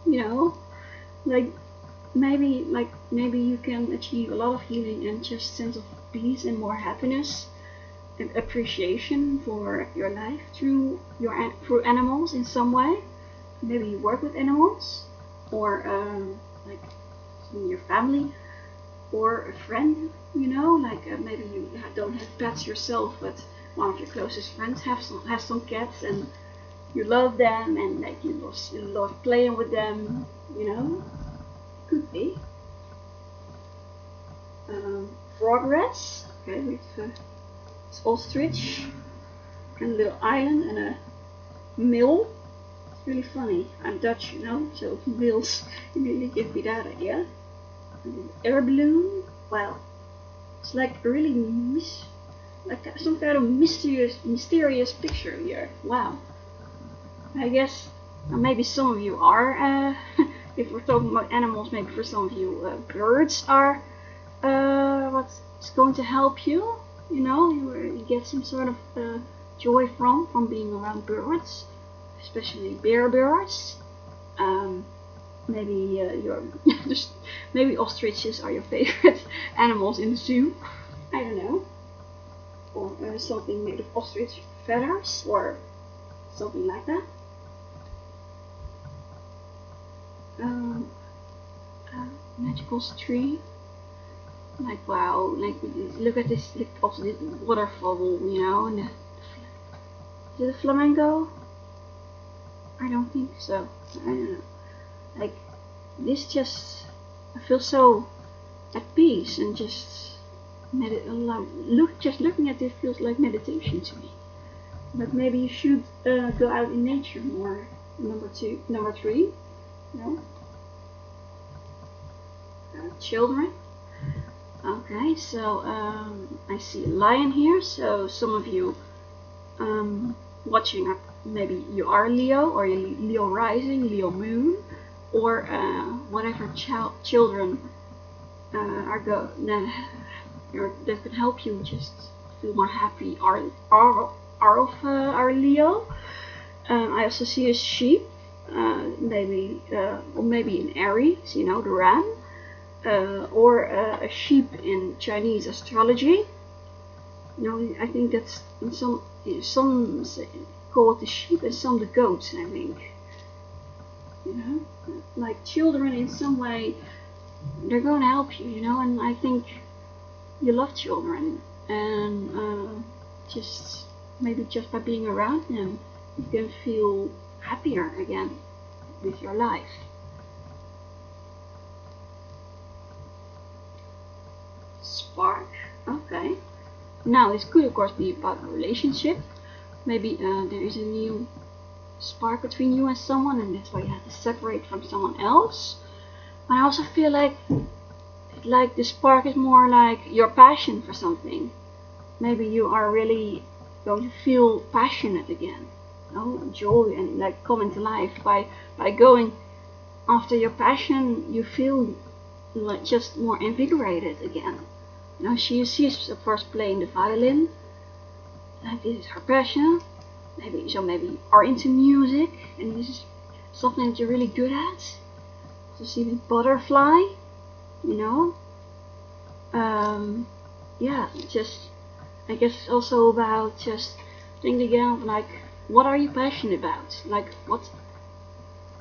[SPEAKER 1] know, like maybe you can achieve a lot of healing and just sense of peace and more happiness and appreciation for your life through animals in some way. Maybe you work with animals, or like in your family, or a friend, you know, like maybe you don't have pets yourself, but one of your closest friends has some cats and you love them and like you love playing with them, you know. Could be. Progress. Okay, with it's ostrich and a little island and a mill. It's really funny. I'm Dutch, you know, so mills immediately give me that idea. And an air balloon. Well, it's like really like some kind of mysterious picture here. Wow. I guess maybe some of you are. If we're talking about animals, maybe for some of you, birds are what's going to help you. You know, you get some sort of joy from being around birds, especially bear birds. Maybe maybe ostriches are your favorite animals in the zoo. I don't know, or something made of ostrich feathers or something like that. Magical stream. Like, wow, like look at this, like, also this waterfall, you know, and is it a flamenco? I don't think so. I don't know. Like, this just, I feel so at peace and just looking at this feels like meditation to me. But maybe you should go out in nature more. Number 3, you know. children. Okay, so I see a lion here. So some of you watching are maybe you are Leo, or Leo rising, Leo moon, or whatever children are that could help you just feel more happy are Leo. I also see a sheep, or maybe an Aries, you know, the ram, or a sheep in Chinese astrology. You know, I think that's in some call it the sheep and some the goats. I think, you know, like children in some way, they're going to help you, you know, and I think you love children, and just maybe just by being around them, you can feel happier again with your life. Spark, okay. Now this could of course be about a relationship. Maybe there is a new spark between you and someone, and that's why you have to separate from someone else. I also feel like the spark is more like your passion for something. Maybe you are really going to feel passionate again, you know, joy and like coming to life by going after your passion. You feel like just more invigorated again. You know, she's of course playing the violin. Like this is her passion. Maybe you are into music, and this is something that you're really good at. So see the butterfly, you know. Yeah, just I guess it's also about just thinking again of like, what are you passionate about? Like what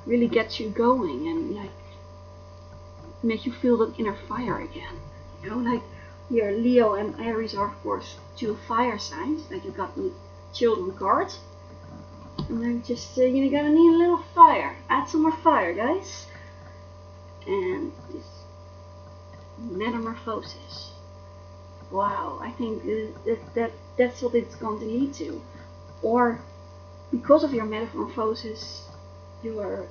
[SPEAKER 1] really gets you going and like make you feel that inner fire again. You know, like here Leo and Aries are of course two fire signs. Like you got the children card. And then just you're gonna need a little fire. Add some more fire, guys. And this metamorphosis. Wow, I think that's what it's going to lead to. Or because of your metamorphosis, you are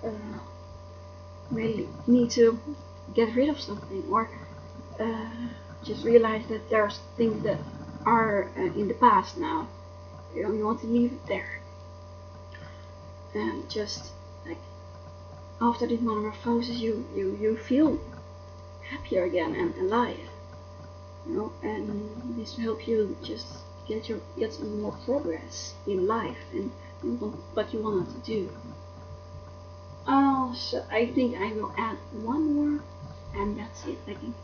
[SPEAKER 1] really need to get rid of something, or just realize that there's things that are in the past now. You want to leave it there, and just like after this metamorphosis, you feel happier again and alive. You know, and this will help you just get some more progress in life and what you want to do. So I think I will add one more, and that's it. I think.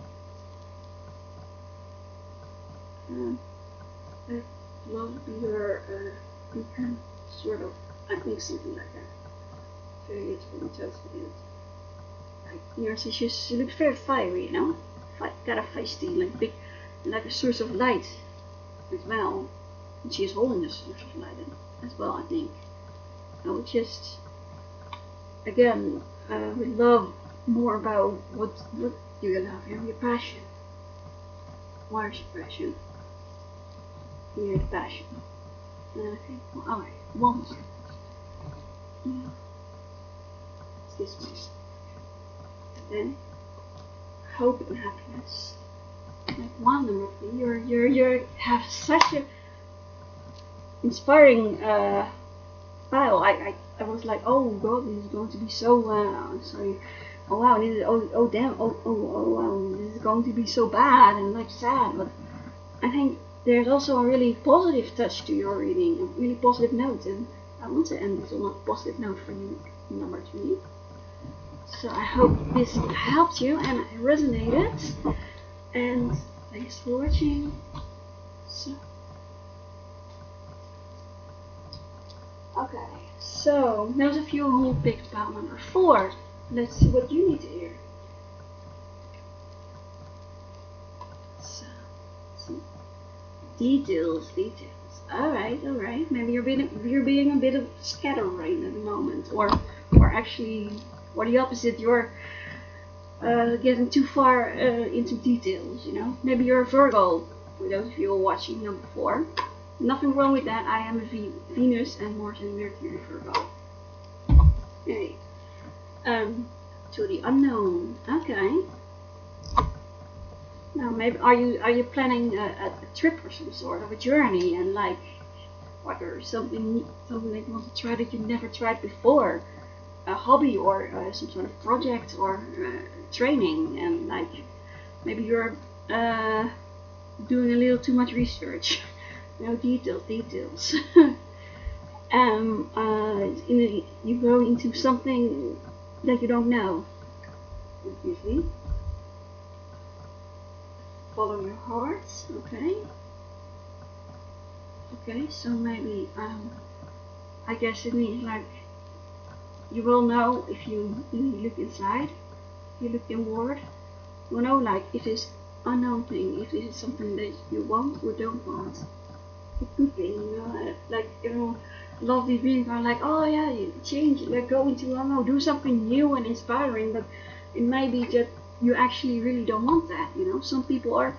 [SPEAKER 1] That love your sort of. I think something like that. Very useful, just like she looks very fiery, you know, kind of feisty, like big, like a source of light as well. And she's holding a source of light as well, I think. I would just again would love more about what you love, you know, your passion. What is your passion? Your passion. Okay, well, alright, one more. It's this one. Then hope and happiness. Like wonderful. You have such a inspiring style. I was like, oh god, this is going to be so sorry. Oh wow, this is oh damn, oh wow, this is going to be so bad and like sad. But I think there's also a really positive touch to your reading, a really positive note, and I want to end this on a positive note for you, number 3. So I hope this helped you and resonated. And thanks for watching. So, okay, so those of you who picked pile number 4, let's see what you need to hear. So, some details. Alright. Maybe you're being a bit of scatterbrained at the moment, or actually, or the opposite. You're getting too far into details. You know, maybe you're a Virgo. For those of you who are watching number 4, nothing wrong with that. I am a Venus and Mars and Mercury Virgo. Okay. To the unknown. Okay. Now, maybe are you planning a trip or some sort of a journey, and like what or something that you want to try that you never tried before, a hobby or some sort of project or training, and like maybe you're doing a little too much research. Details. You go into something that you don't know. Obviously, follow your heart. Okay. Okay, so maybe I guess it means like you will know if you look inside, if you look inward. You will know like if this unknown thing, if this is something that you want or don't want. A good thing, like everyone. A lot of these readings are like, oh yeah, you change, like go into, I don't know, do something new and inspiring, but it may be that you actually really don't want that. Some people are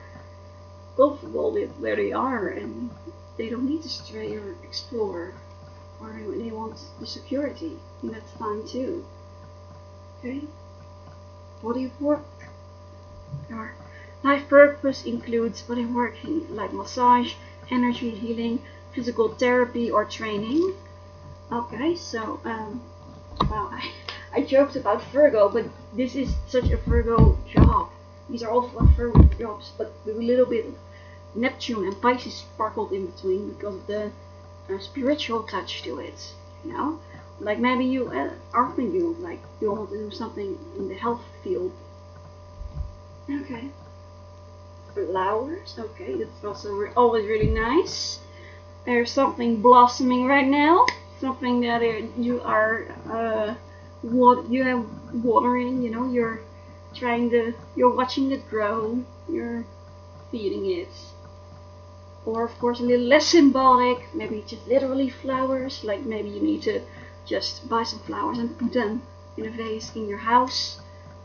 [SPEAKER 1] comfortable with where they are and they don't need to stray or explore, or they want the security, and that's fine too. Okay, body work. Your life purpose includes body working like massage, energy healing, physical therapy, or training. Okay, so well, I joked about Virgo, but this is such a Virgo job. These are all Virgo jobs, but with a little bit of Neptune and Pisces sparkled in between because of the spiritual touch to it. Like maybe you are thinking like you want to do something in the health field. Okay. Flowers. Okay, that's also always really nice. There's something blossoming right now. Something that you are you have watering. You're watching it grow. You're feeding it. Or of course a little less symbolic, maybe just literally flowers, like maybe you need to just buy some flowers and put them in a vase in your house,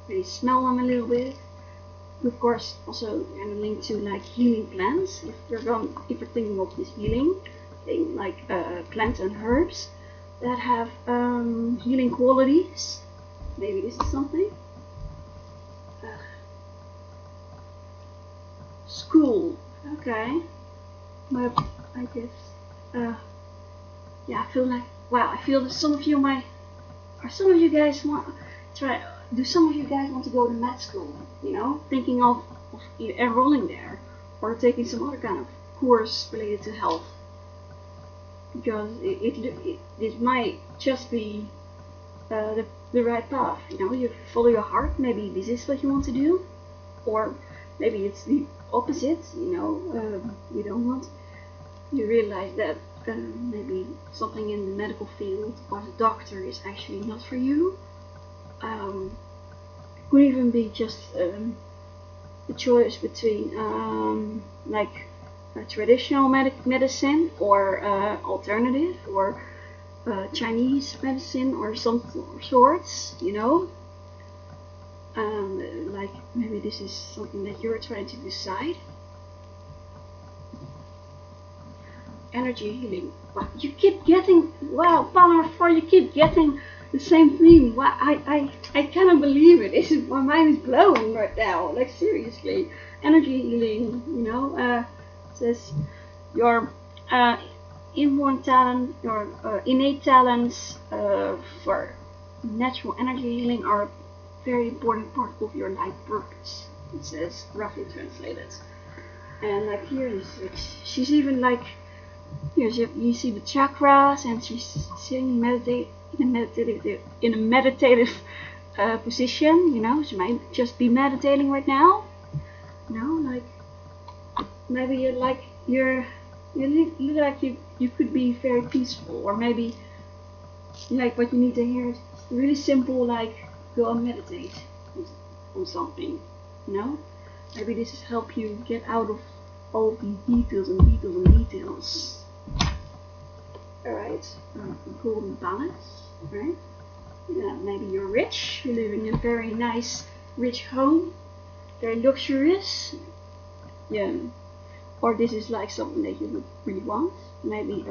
[SPEAKER 1] maybe smell them a little bit. Of course also a link to like healing plants, if you're thinking of this healing thing, like plants and herbs that have healing qualities. Maybe this is something. School, okay. But I guess, yeah, I feel like, wow, I feel that some of you guys want to go to med school, thinking of enrolling there, or taking some other kind of course related to health, because it might just be the right path, you follow your heart, maybe this is what you want to do, or maybe it's the opposite, you don't want. You realize that maybe something in the medical field or the doctor is actually not for you. It could even be just a choice between like traditional medicine or alternative or Chinese medicine or some sorts, like maybe this is something that you're trying to decide. Energy healing. You keep getting, wow, Power 4, you keep getting the same thing. Wow, I cannot believe it. My mind is blowing right now. Like seriously, energy healing. It says your inborn talent, your innate talents for natural energy healing are a very important part of your life purpose. It says, roughly translated. And like here, she's even like. You see the chakras, and she's sitting in a meditative position. She might just be meditating right now. Like maybe you look like you could be very peaceful, or maybe like what you need to hear is really simple, like go and meditate on something. Maybe this has helped you get out of all these details. Alright, golden balance, right? Yeah, maybe you're rich, you're living in a very nice, rich home, very luxurious. Yeah. Or this is like something that you really want. Maybe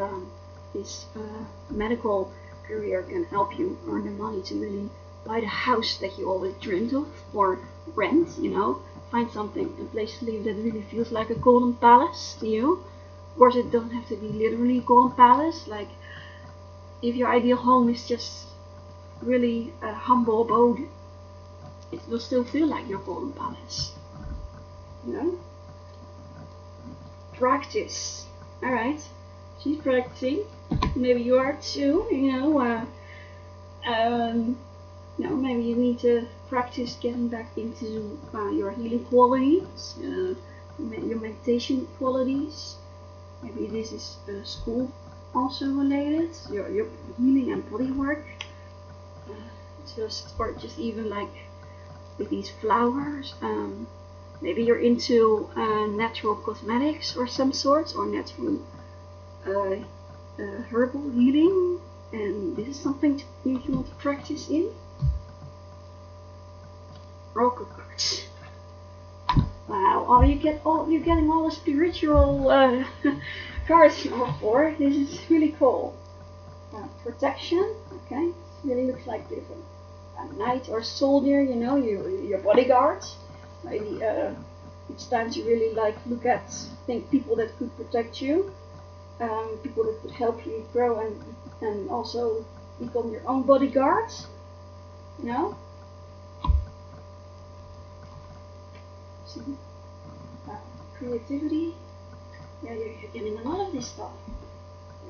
[SPEAKER 1] this medical career can help you earn the money to really buy the house that you always dreamed of, or rent, find something, a place to live that really feels like a golden palace to you. Of course, it doesn't have to be literally a golden palace. Like, if your ideal home is just really a humble abode, it will still feel like your golden palace. You know? Practice. Alright. She's practicing. Maybe you are too, maybe you need to practice getting back into your healing qualities, your meditation qualities. Maybe this is school also related, your healing and body work. Or just even like with these flowers. Maybe you're into natural cosmetics or some sort, or natural herbal healing, and this is something you want to practice in. Oracle cards. Wow! You're getting all the spiritual cards for. This is really cool. Protection. Okay, it really looks like a knight or soldier. Your bodyguard. Maybe it's time to really think people that could protect you, people that could help you grow and also become your own bodyguard. Creativity. Yeah, you're getting a lot of this stuff.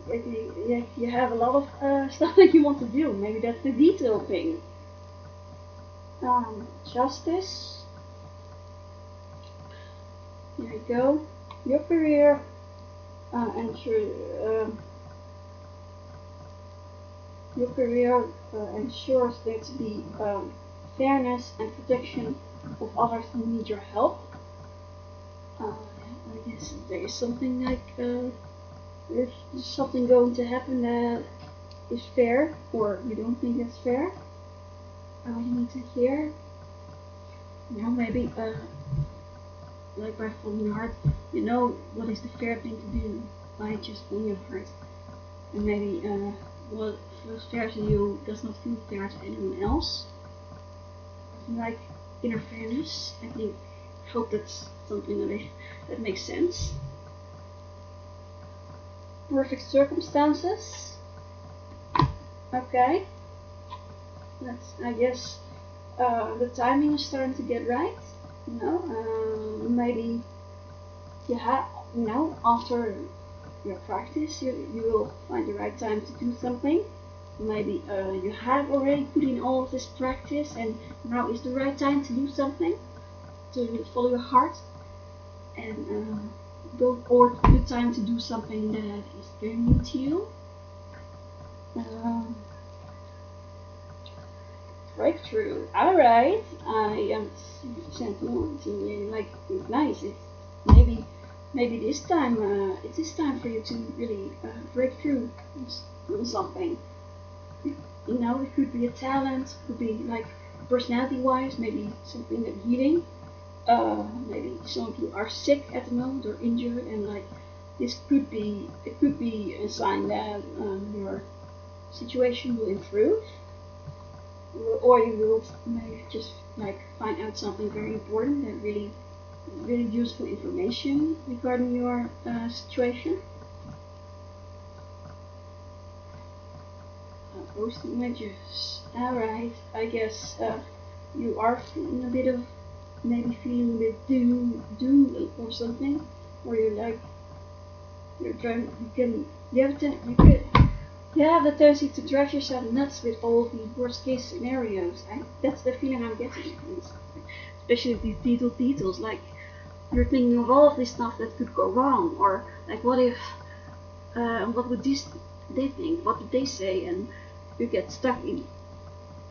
[SPEAKER 1] You have a lot of stuff that you want to do. Maybe that's the detail thing. Justice. There you go. Your career ensures there to be fairness and protection of others who need your help. I guess there is something like there's something going to happen that is fair, or you don't think it's fair. You need to hear. Maybe like by following your heart, what is the fair thing to do by just following your heart. And maybe what feels fair to you does not feel fair to anyone else. Like inner fairness. I hope that's something that makes sense. Perfect circumstances. Okay. I guess the timing is starting to get right. Maybe after your practice, you will find the right time to do something. Maybe you have already put in all of this practice, and now is the right time to do something, to follow your heart, and or the time to do something that is very new to you. Breakthrough. Alright, I am sentimental. It's nice. It's maybe this time it is time for you to really break through on something. It could be a talent, could be like personality-wise, maybe something that healing. Maybe some of you are sick at the moment or injured, and it could be a sign that your situation will improve. Or you will maybe just find out something very important and really useful information regarding your situation. Post images. Alright, I guess you are feeling a bit doom or something, or you have the tendency to drive yourself nuts with all these worst case scenarios. That's the feeling I'm getting, especially these details. Like you're thinking of all of this stuff that could go wrong, or like what if, what would they think? What would they say? And you get stuck in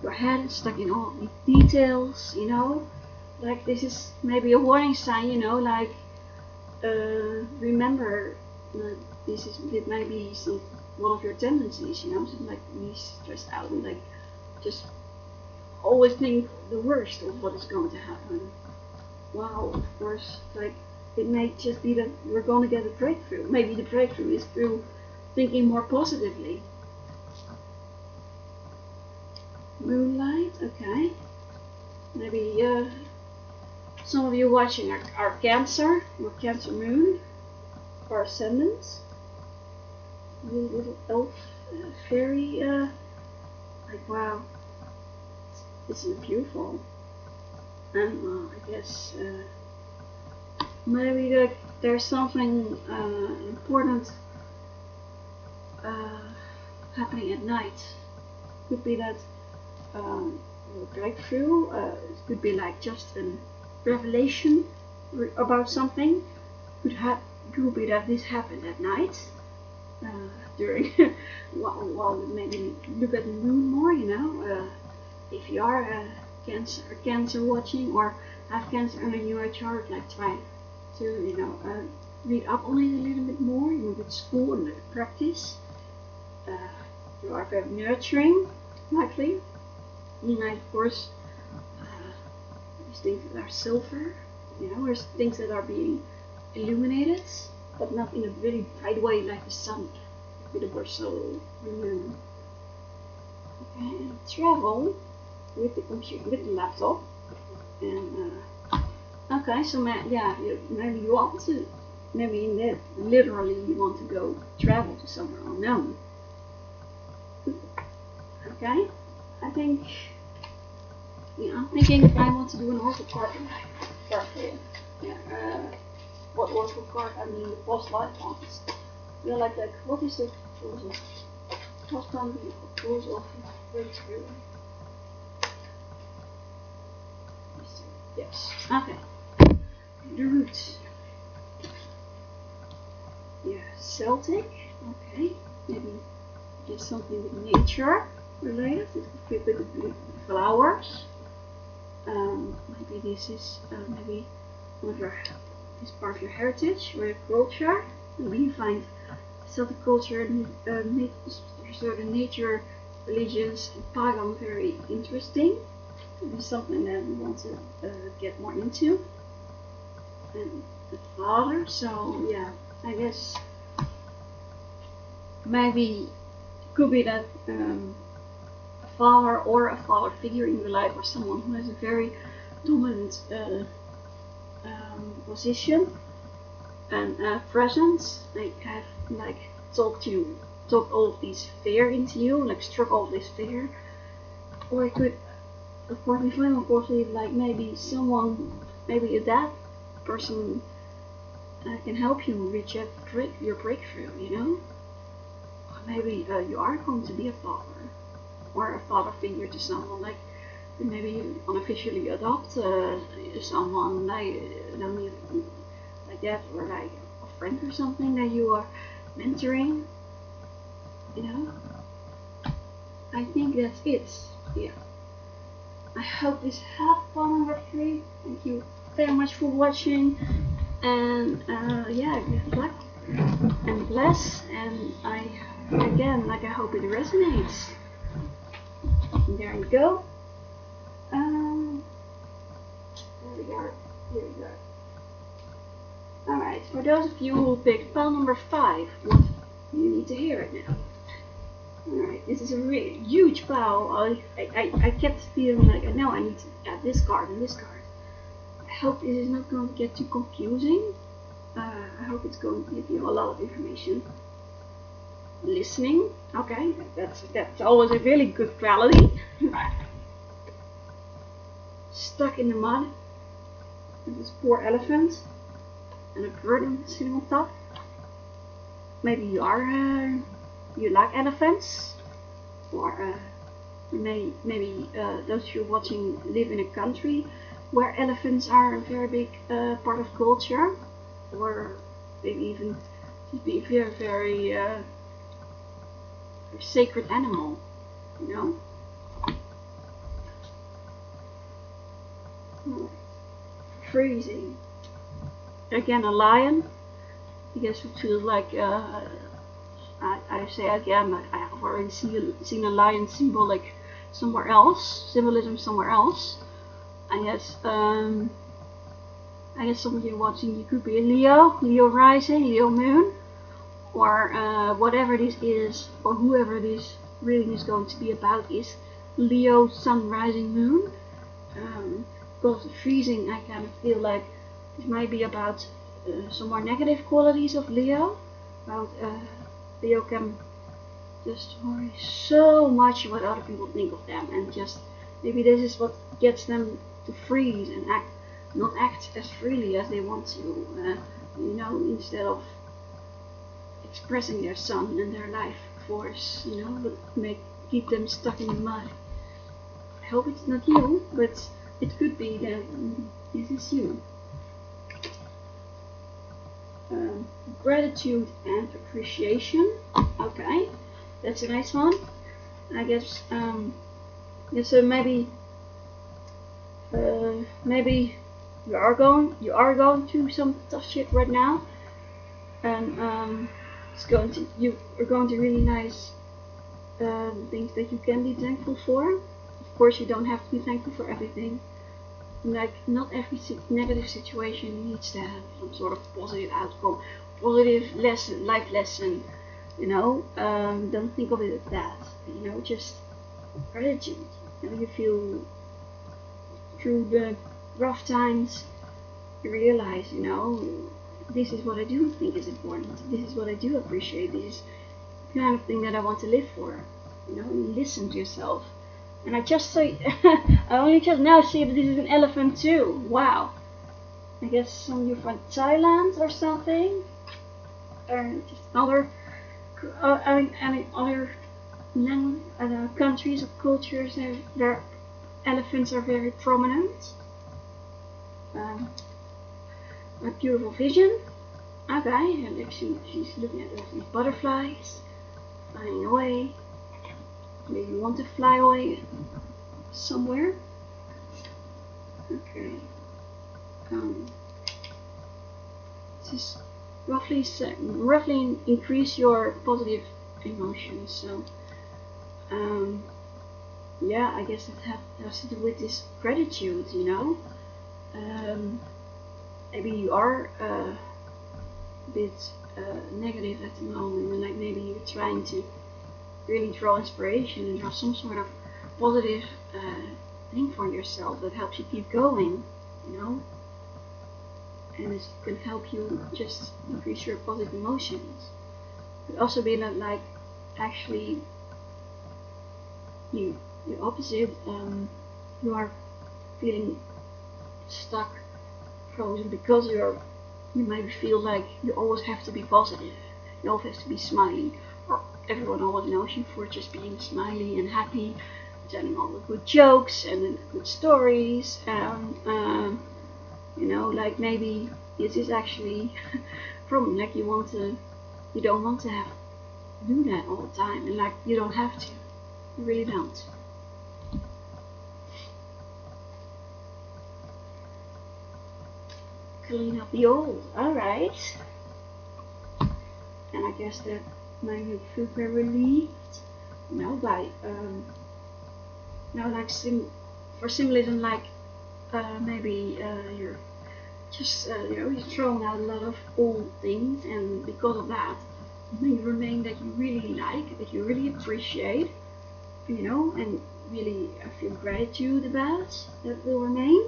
[SPEAKER 1] your head, stuck in all these details. Like this is maybe a warning sign. Remember, it might be one of your tendencies, something like be stressed out and just always think the worst of what is going to happen. Wow, of course, it may just be that we're going to get a breakthrough. Maybe the breakthrough is through thinking more positively. Moonlight, okay. Maybe Some of you watching are Cancer, or Cancer Moon, or Ascendant. Little elf fairy, like wow, this is beautiful. And I guess maybe there's something important happening at night. Could be that breakthrough. It could be like just a revelation about something. Could be that this happened at night. During while maybe look at the moon more, you know. If you are cancer watching or have Cancer under your chart, like try to read up on it a little bit more. You know, with school and practice. You are very nurturing, likely. You might, of course, these things that are silver. You know, there's things that are being illuminated, but not in a very bright way like the sun with the Verso moon. Okay, and travel with the computer, with the laptop, and okay, so maybe you want to, maybe in that literally you want to go travel to somewhere unknown. Okay, I'm thinking I want to do an oracle card for you. Yeah, what oracle card? I mean the past life ones. Yeah, like what is the rules of past time? The rules of breakthrough. Yes. Okay. The roots. Yeah, Celtic. Okay. Maybe just something with nature related. It could be with the flowers. Maybe this is maybe one of this part of your heritage or your culture. Maybe you find Celtic culture and certain nature, religions, and pagan very interesting. It's something that we want to get more into. And the father, so yeah, I guess maybe it could be that a father or a father figure in your life, or someone who has a very dominant position and presence, like have talked all of this fear into you, like struck all this fear. Or it could, of course, be fine, of course, like maybe someone, maybe a dad person can help you reach your breakthrough, you know? Or maybe you are going to be a father, or a father figure to someone, like maybe you unofficially adopt someone, like that, or like a friend or something that you are mentoring, you know? I think that's it, yeah. I hope this helped on number 3. Thank you very much for watching, and yeah, good luck and bless, and I hope it resonates. There you go. Here we go. Alright, for those of you who picked pile number 5, what you need to hear it now. Alright, this is a really huge pile. I kept feeling like, no, I need to add this card and this card. I hope this is not going to get too confusing. I hope it's going to give you a lot of information. Listening, okay, that's always a really good quality. Stuck in the mud. And this poor elephant. And a bird sitting on top. Maybe you are you like elephants, or maybe those of you watching live in a country where elephants are a very big part of culture, or maybe even just be a very sacred animal, you know. Right. Freezing. Again, a lion. I guess it feels like I say again, like I have already seen a lion symbol like symbolism somewhere else. I guess some of you watching, you could be a Leo rising, Leo moon, or whatever this is, or whoever this reading is going to be about is Leo sun rising moon. because of freezing, I kind of feel like this might be about some more negative qualities of Leo. About Leo can just worry so much what other people think of them, and just maybe this is what gets them to freeze and not act as freely as they want to. Instead of expressing their sun and their life force, but keep them stuck in the mud. I hope it's not you, but it could be that this is you. Gratitude and appreciation. Okay, that's a nice one. I guess. So maybe you are going through some tough shit right now, and you are going to really nice things that you can be thankful for. Of course, you don't have to be thankful for everything. Like, not every negative situation needs to have some sort of positive outcome, positive lesson, life lesson. Don't think of it as that. Just gratitude. You feel through the rough times, you realize, this is what I do think is important. This is what I do appreciate. This is the kind of thing that I want to live for. Listen to yourself. And I only just now see that this is an elephant too. Wow. I guess you're from Thailand or something. Or just other countries or cultures where elephants are very prominent. A beautiful vision. Okay, and she's looking at these butterflies flying away. Maybe you want to fly away somewhere. Okay. This is roughly increase your positive emotions. So, yeah, I guess it has to do with this gratitude. Maybe you are a bit negative at the moment, and like maybe you're trying to really draw inspiration and draw some sort of positive thing for yourself that helps you keep going, and it can help you just increase your positive emotions. But also be that, like, actually the opposite, you are feeling stuck, frozen, because you maybe feel like you always have to be positive, you always have to be smiley, or everyone always knows you for just being smiley and happy, telling all the good jokes and good stories, like maybe this is actually from like you don't want to do that all the time, and like you don't have to, you really don't. Clean up the old, alright. And I guess that made you feel very relieved. By like for symbolism, like maybe you're just you're throwing out a lot of old things, and because of that, maybe remain that you really like, that you really appreciate, and really feel gratitude about, that will remain.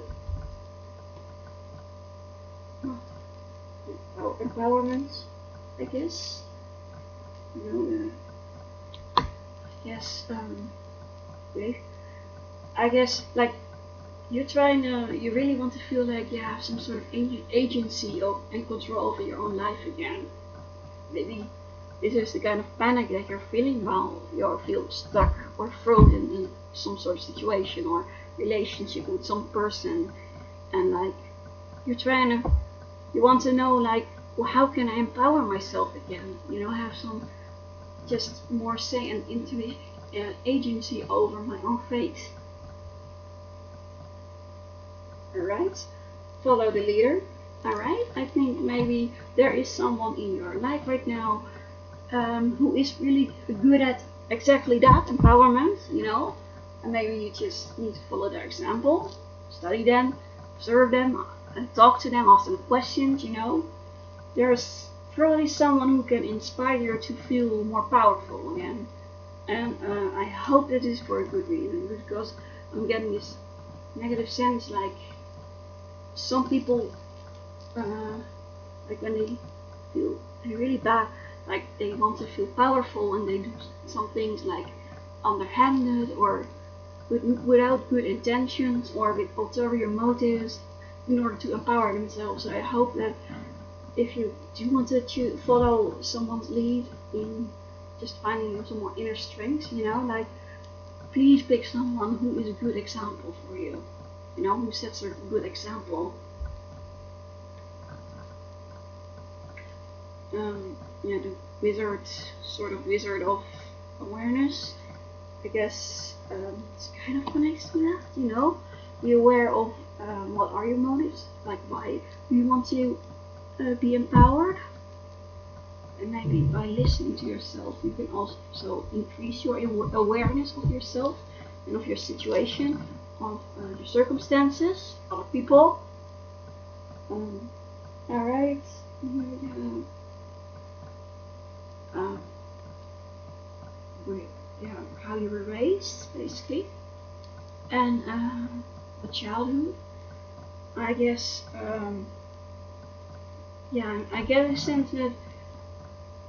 [SPEAKER 1] Empowerment, I guess. Yes. I guess like you really want to feel like you have some sort of agency and control over your own life again. Maybe this is the kind of panic that you're feeling while you feel stuck or frozen in some sort of situation or relationship with some person, and like you want to know, like, well, how can I empower myself again? Have some just more say and intuition, agency over my own fate. Alright, follow the leader. Alright, I think maybe there is someone in your life right now who is really good at exactly that, empowerment, and maybe you just need to follow their example, study them, observe them, and talk to them, ask them questions, There's probably someone who can inspire you to feel more powerful again. And I hope that is for a good reason, because I'm getting this negative sense, like some people, like when they feel really bad, like they want to feel powerful and they do some things like underhanded or without good intentions or with ulterior motives in order to empower themselves. So I hope that if you do want to follow someone's lead in just finding some more inner strength, like please pick someone who is a good example for you, who sets a good example. The wizard, sort of wizard of awareness, I guess it's kind of connected to that, be aware of what are your motives, like why do you want to be empowered, and maybe by listening to yourself you can also increase your awareness of yourself and of your situation, of your circumstances, other people. Alright, how you were raised, basically, and the childhood. I guess, I get a sense that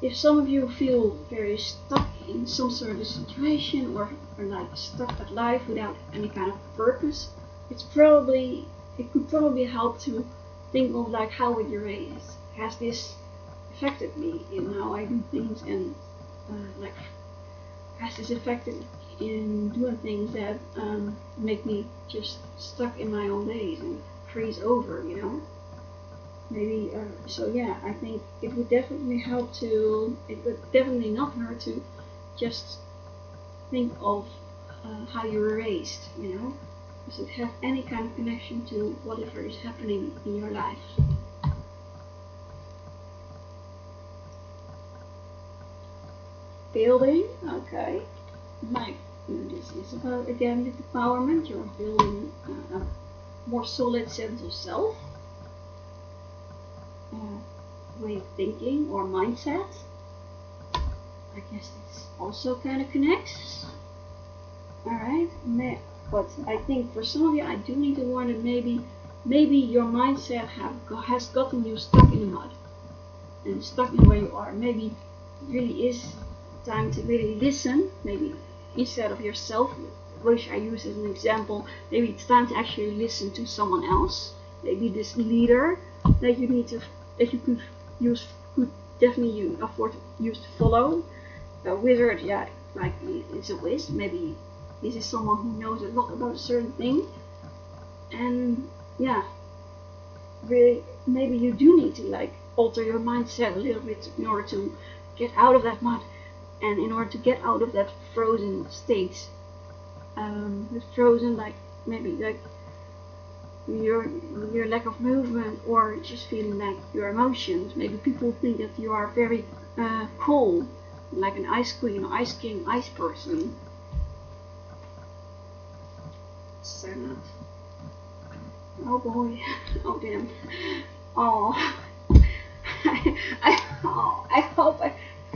[SPEAKER 1] if some of you feel very stuck in some sort of situation or like stuck at life without any kind of purpose, it could probably help to think of like how were you raised? Has this affected me in how I do things, and like has this affected in doing things that make me just stuck in my own days and freeze over, maybe I think it would definitely it would definitely not hurt to just think of how you were raised, does it have any kind of connection to whatever is happening in your life? Building, okay, like this is about again with empowerment. You're building a more solid sense of self, way of thinking or mindset. I guess this also kind of connects. Alright, but I think for some of you I do need to warn that maybe your mindset has gotten you stuck in the mud and stuck in where you are. Maybe it really is time to really listen, maybe instead of yourself, which I use as an example, maybe it's time to actually listen to someone else, maybe this leader that you could definitely afford to use to follow. A wizard, like it's a whiz, maybe this is someone who knows a lot about a certain thing, and really maybe you do need to like alter your mindset a little bit in order to get out of that mud. And in order to get out of that frozen state, frozen like maybe like your lack of movement or just feeling like your emotions. Maybe people think that you are very cool, like an ice queen, ice king, ice person. Sad. Oh boy. Oh damn. Oh. I hope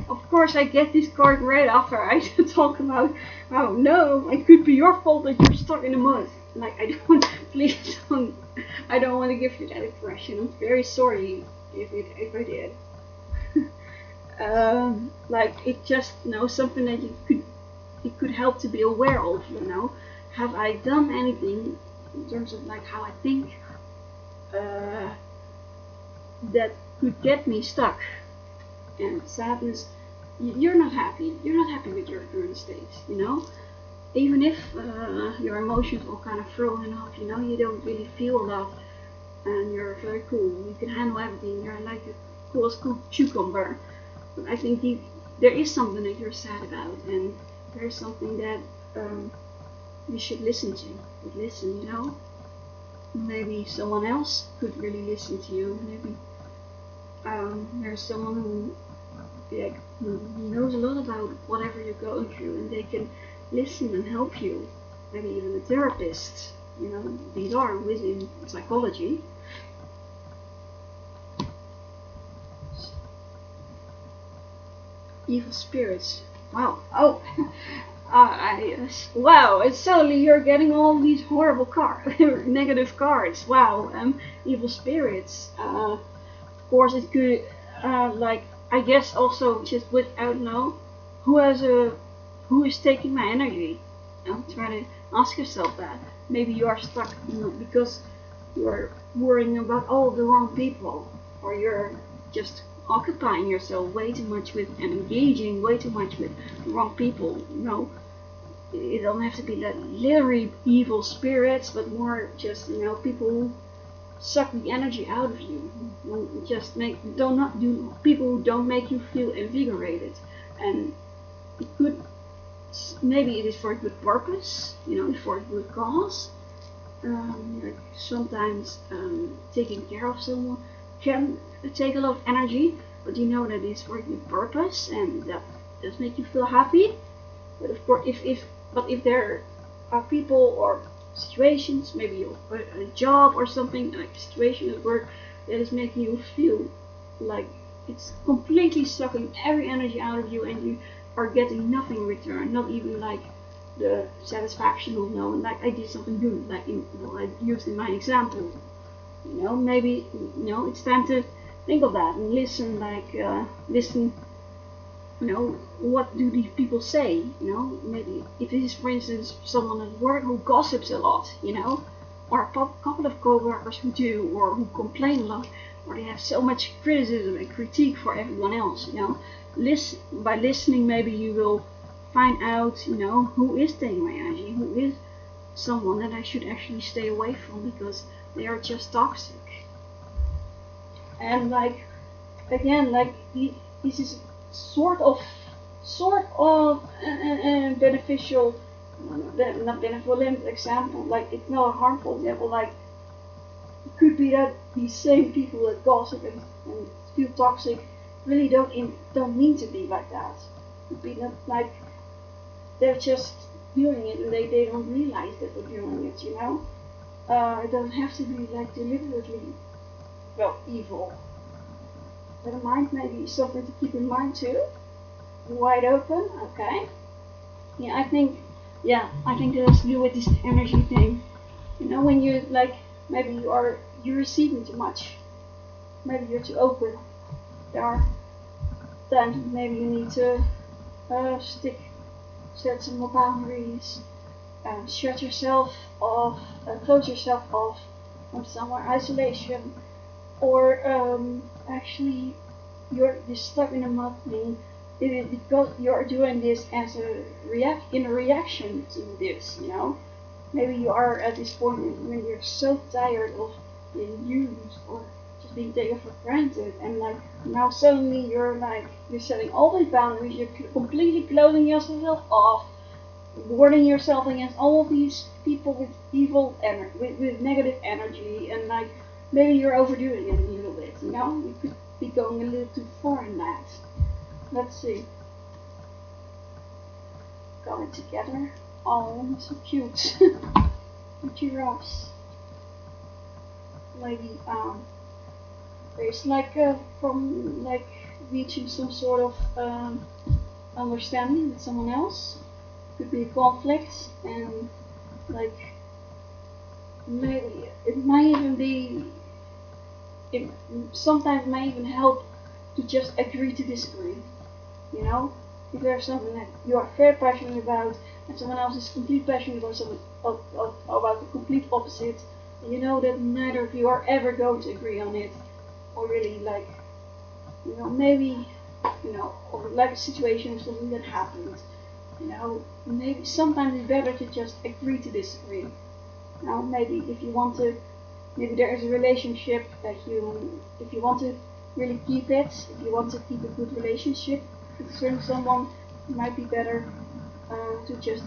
[SPEAKER 1] of course I get this card right after I talk about, oh no, it could be your fault that you're stuck in the mud. Like please don't, I don't want to give you that impression. I'm very sorry if I did. Like it just, something that it could help to be aware of, Have I done anything in terms of like how I think, that could get me stuck? And sadness, you're not happy with your current state, even if your emotions are kind of frozen up, you don't really feel a lot and you're very cool, you can handle everything, you're like the coolest cucumber. But I think there is something that you're sad about, and there's something that you should listen to. Maybe someone else could really listen to you. Maybe there's someone who knows a lot about whatever you're going through, and they can listen and help you. Maybe even a therapist. These are within psychology. Evil spirits. Wow. Oh, Wow, and suddenly you're getting all these horrible cards, negative cards. Wow, evil spirits. Of course, it could, like, I guess also just without know who has a, who is taking my energy. Try to ask yourself that. Maybe you are stuck, because you're worrying about all the wrong people, or you're just occupying yourself way too much with and engaging way too much with the wrong people. It don't have to be like literally evil spirits, but more just people who suck the energy out of you. Just make don't not do people who don't make you feel invigorated, and it could maybe it is for a good purpose, for a good cause. Like sometimes taking care of someone can take a lot of energy, but you know that it's for a good purpose and that does make you feel happy. But of course, if there are people or situations, maybe a job or something, like a situation at work that is making you feel like it's completely sucking every energy out of you and you are getting nothing in return, not even like the satisfaction of knowing like I did something good, like I used in my example. Maybe it's time to think of that and listen, listen. What do these people say? Maybe if it is, for instance, someone at work who gossips a lot, or a couple of co-workers who do, or who complain a lot, or they have so much criticism and critique for everyone else. By listening, maybe you will find out, who is taking my energy, who is someone that I should actually stay away from because they are just toxic. And again, this is sort of beneficial, not benevolent example. Like it's not a harmful example. Like it could be that these same people that gossip and feel toxic really don't mean to be like that. It could be not like they're just doing it and they don't realize that they're doing it. It doesn't have to be like deliberately, evil. But a mind may be something to keep in mind too. Wide open, okay. I think that has to do with this energy thing. When you maybe you're receiving too much. Maybe you're too open. Then maybe you need to set some more boundaries, shut yourself off, close yourself off from somewhere, isolation, or actually you're just stuck in a mud thing. It is because you're doing this as in a reaction to this. Maybe you are at this point when you're so tired of being used or just being taken for granted, and now suddenly you're setting all these boundaries. You're completely closing yourself off, warning yourself against all of these people with evil with negative energy, and maybe you're overdoing it a little bit. You could be going a little too far in that. Let's see. Going together. Oh, so cute. The giraffes. Maybe there's from reaching some sort of understanding with someone else. Could be a conflict, and maybe it might even be. It sometimes may even help to just agree to disagree. If there's something that you are very passionate about and someone else is completely passionate about something about the complete opposite, and you know that neither of you are ever going to agree on it, or really maybe or a situation or something that happened. Maybe sometimes it's better to just agree to disagree. Maybe if you want to, maybe there is a relationship that if you want to really keep it, if you want to keep a good relationship with someone, it might be better to just,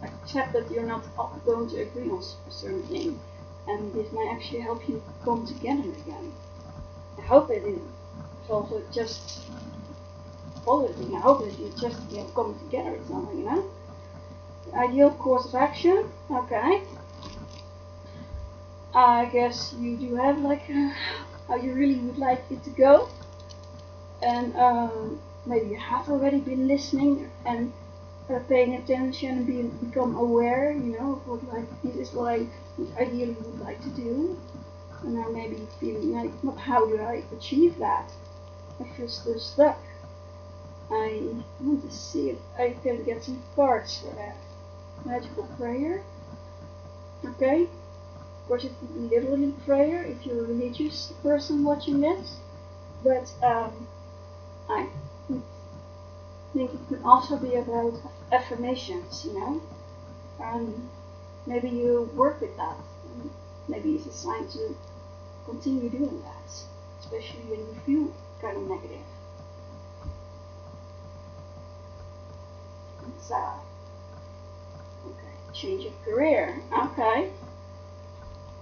[SPEAKER 1] accept that you're not going to agree on a certain thing, and this might actually help you come together again. I hope it is also just positive. I hope that you just come together with something, The ideal course of action, okay. I guess you do have how you really would like it to go, and maybe you have already been listening and paying attention and become aware, of what like this is what I ideally would like to do. And now maybe feeling like, how do I achieve that? I feel still stuck. I want to see if I can get some cards for that. Magical prayer. Okay. Of course, it could be literally prayer if you're a religious person watching this. But I think it could also be about affirmations, maybe you work with that. Maybe it's a sign to continue doing that, especially when you feel kind of negative. So, okay, change of career. Okay,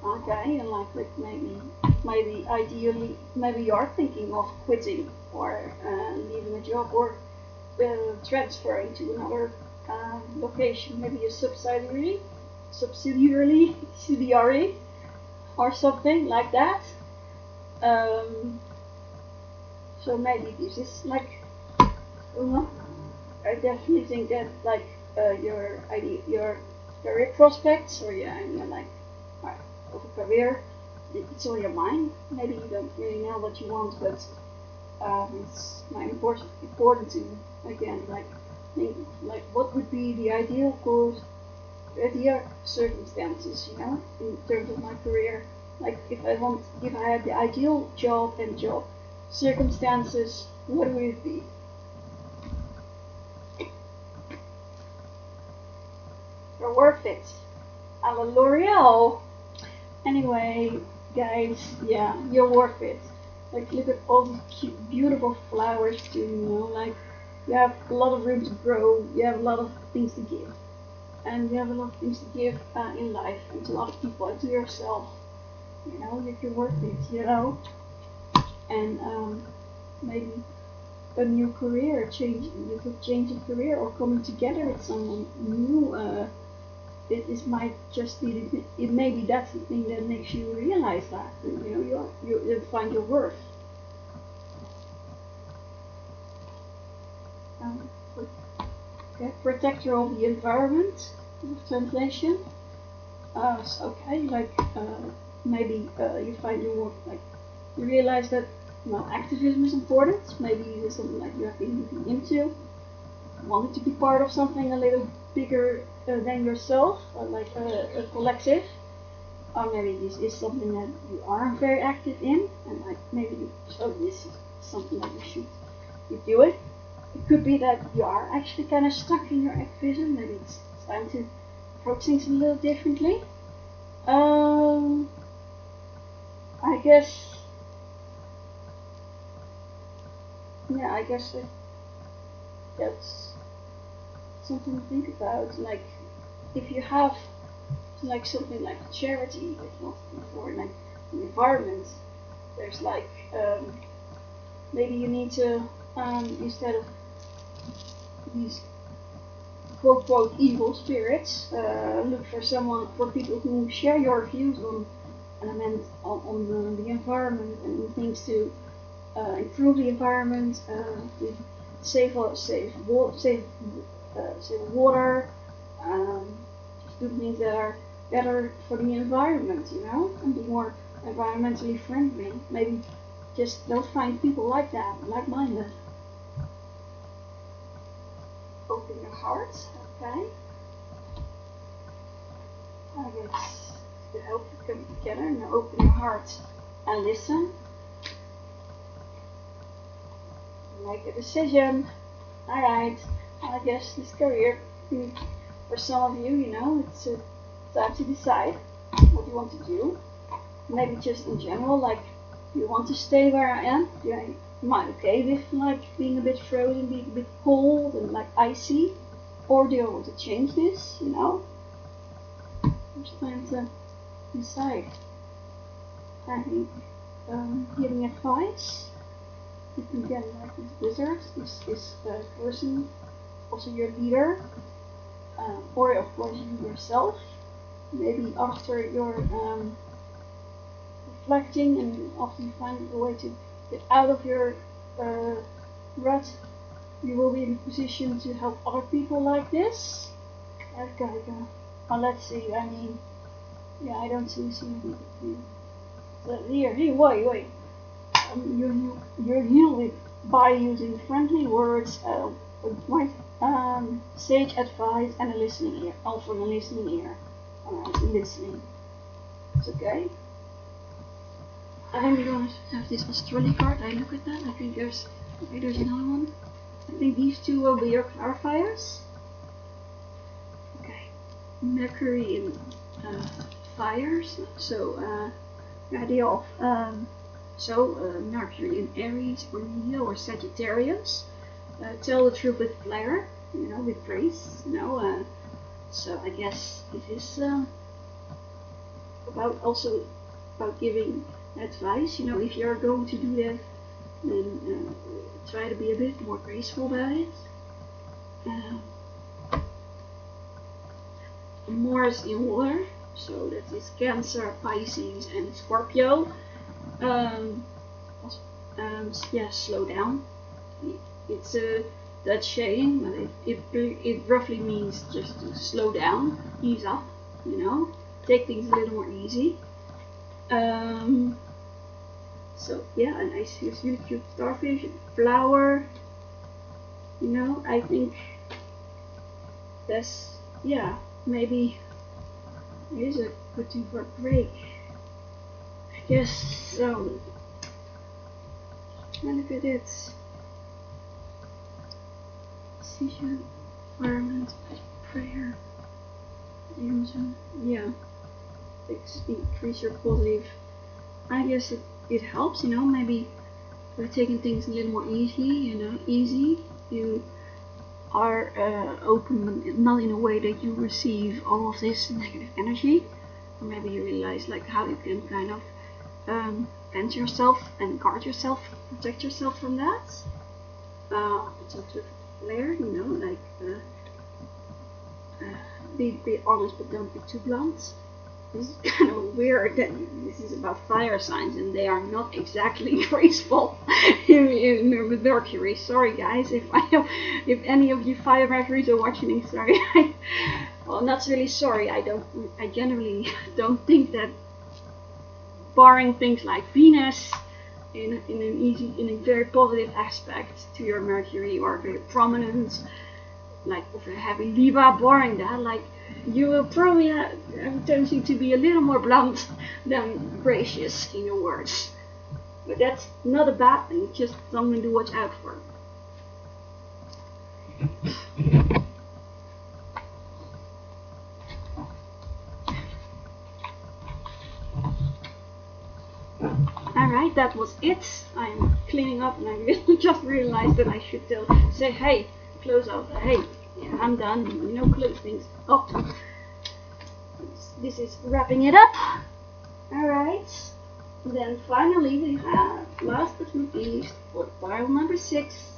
[SPEAKER 1] and like maybe ideally, maybe you're thinking of quitting or leaving a job or transferring to another location, maybe a subsidiary, or something like that. So maybe this is like, I definitely think that like your career prospects or like of a career, it's on your mind. Maybe you don't really know what you want, but it's important to again like think like what would be the ideal course, ideal circumstances, in terms of my career. Like if I had the ideal job and job circumstances, what would it be? You're worth it. I'm a L'Oreal. Anyway, guys, yeah, you're worth it. Like look at all these cute, beautiful flowers too, like you have a lot of room to grow, you have a lot of things to give. And you have a lot of things to give in life and to other people and to yourself. You're worth it, And maybe a new career, you could change a career or coming together with someone new. It might just be, it may be that's the thing that makes you realize that, you find your worth. Okay, protector of the environment, translation. Okay, like maybe you find your work, like you realize that activism is important. Maybe it's something like you have been looking into, wanted to be part of something a little bigger than yourself, or like a collective. Or maybe this is something that you are very active in, and like maybe this is something that you do it. It could be that you are actually kind of stuck in your activism. Maybe it's time to approach things a little differently. I guess, yeah, I guess that's something to think about. Like, if you have like something like charity, if not for like the environment, there's like maybe you need to instead of these quote quote evil spirits, look for people who share your views on the environment and things to improve the environment, to save water, just do things that are better for the environment, and be more environmentally friendly. Maybe just don't find people like that, like-minded. Open your heart, okay? I guess to help you come together and open your heart and listen. Make a decision. Alright, I guess this career, for some of you, it's time to decide what you want to do. Maybe just in general, like, do you want to stay where I am? Am I okay with like being a bit frozen, being a bit cold and like icy? Or do I want to change this, I'm just trying to decide. I think giving advice, you can get like these wizards, this person, also your leader, or of course you yourself. Maybe after your reflecting and after you find a way to get out of your rut, you will be in a position to help other people like this. Okay, well, let's see. I mean, yeah, I don't see. So here, wait. You're healed by using friendly words, sage advice, and a listening ear. Also, a listening ear. Alright, listening. It's okay. I think we're gonna have this Australia card. I look at that. I think there's another one. I think these two will be your clarifiers. Okay. Mercury in fires. So the idea of Mercury in Aries or Leo or Sagittarius. Tell the truth with flair, with grace, so I guess it is about giving advice. If you're going to do that, then try to be a bit more graceful about it. Mars in water, so that is Cancer, Pisces, and Scorpio. Slow down. It's a Dutch saying, but it roughly means just to slow down, ease up, take things a little more easy. So yeah, and I see a really cute starfish, flower. I think that's, maybe it is a good thing for a break. I guess so. Look at it. Decision, environment, prayer, yeah, increase your positive. I guess it helps, maybe by taking things a little more easy. You are open, but not in a way that you receive all of this negative energy. Or maybe you realize like how you can kind of vent yourself and guard yourself, protect yourself from that. It's a flair, like be honest, but don't be too blunt. This is kind of weird that this is about fire signs and they are not exactly graceful with Mercury. Sorry guys, if any of you fire Mercuries are watching, sorry. Well, not really sorry. I generally don't think that, barring things like Venus in a very positive aspect to your Mercury, or very prominent, like with a heavy Libra, barring that, like you will probably have a tendency to be a little more blunt than gracious in your words. But that's not a bad thing, just something to watch out for. Alright, that was it. I'm cleaning up and I just realized that I should say, hey, close out. Hey, yeah, I'm done. Close things up. This is wrapping it up. Alright. Then finally we have, last but not least, for file number 6.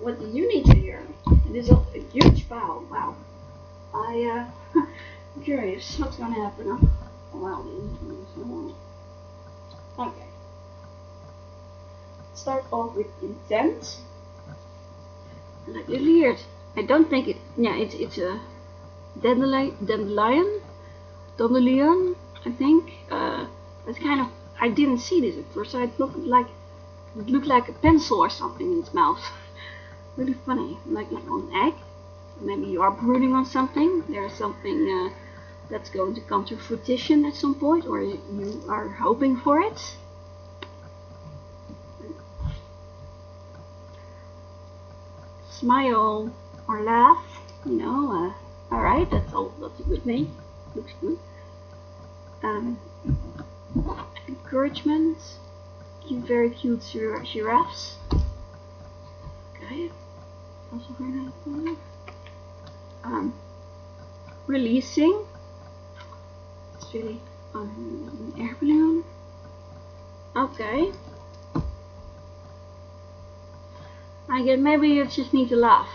[SPEAKER 1] What do you need to hear? It is a huge file. Wow. I'm curious what's gonna happen. Wow. Okay. Start off with intent. Like weird. I don't think it. Yeah, it's a dandelion. I think. It's kind of. I didn't see this at first. It looked like a pencil or something in its mouth. Really funny. Like on an egg. Maybe you are brooding on something. There's something that's going to come to fruition at some point, or you are hoping for it. Smile or laugh, alright, that's a good name. Looks good. Encouragement. Very cute giraffes. Okay. Also very nice. Releasing. It's really an air balloon. Okay. I get, maybe you just need to laugh.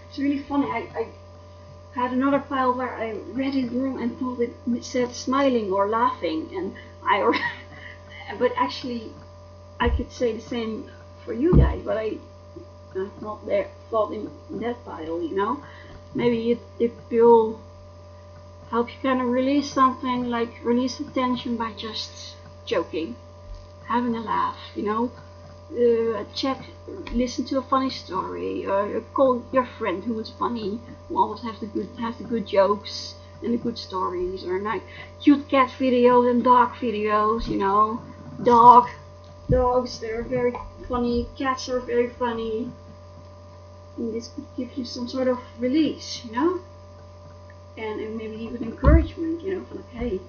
[SPEAKER 1] It's really funny. I had another file where I read it wrong and thought it said smiling or laughing, and but actually I could say the same for you guys, but not there thought in that pile, you know. Maybe it will help you kind of release something, like release the tension by just joking, having a laugh, you know. Listen to a funny story, or call your friend who is funny, who always has the good jokes and the good stories, or like cute cat videos and dog videos, you know. Dogs, they're very funny, cats are very funny, and this could give you some sort of release, you know, and maybe even encouragement, you know, like, hey,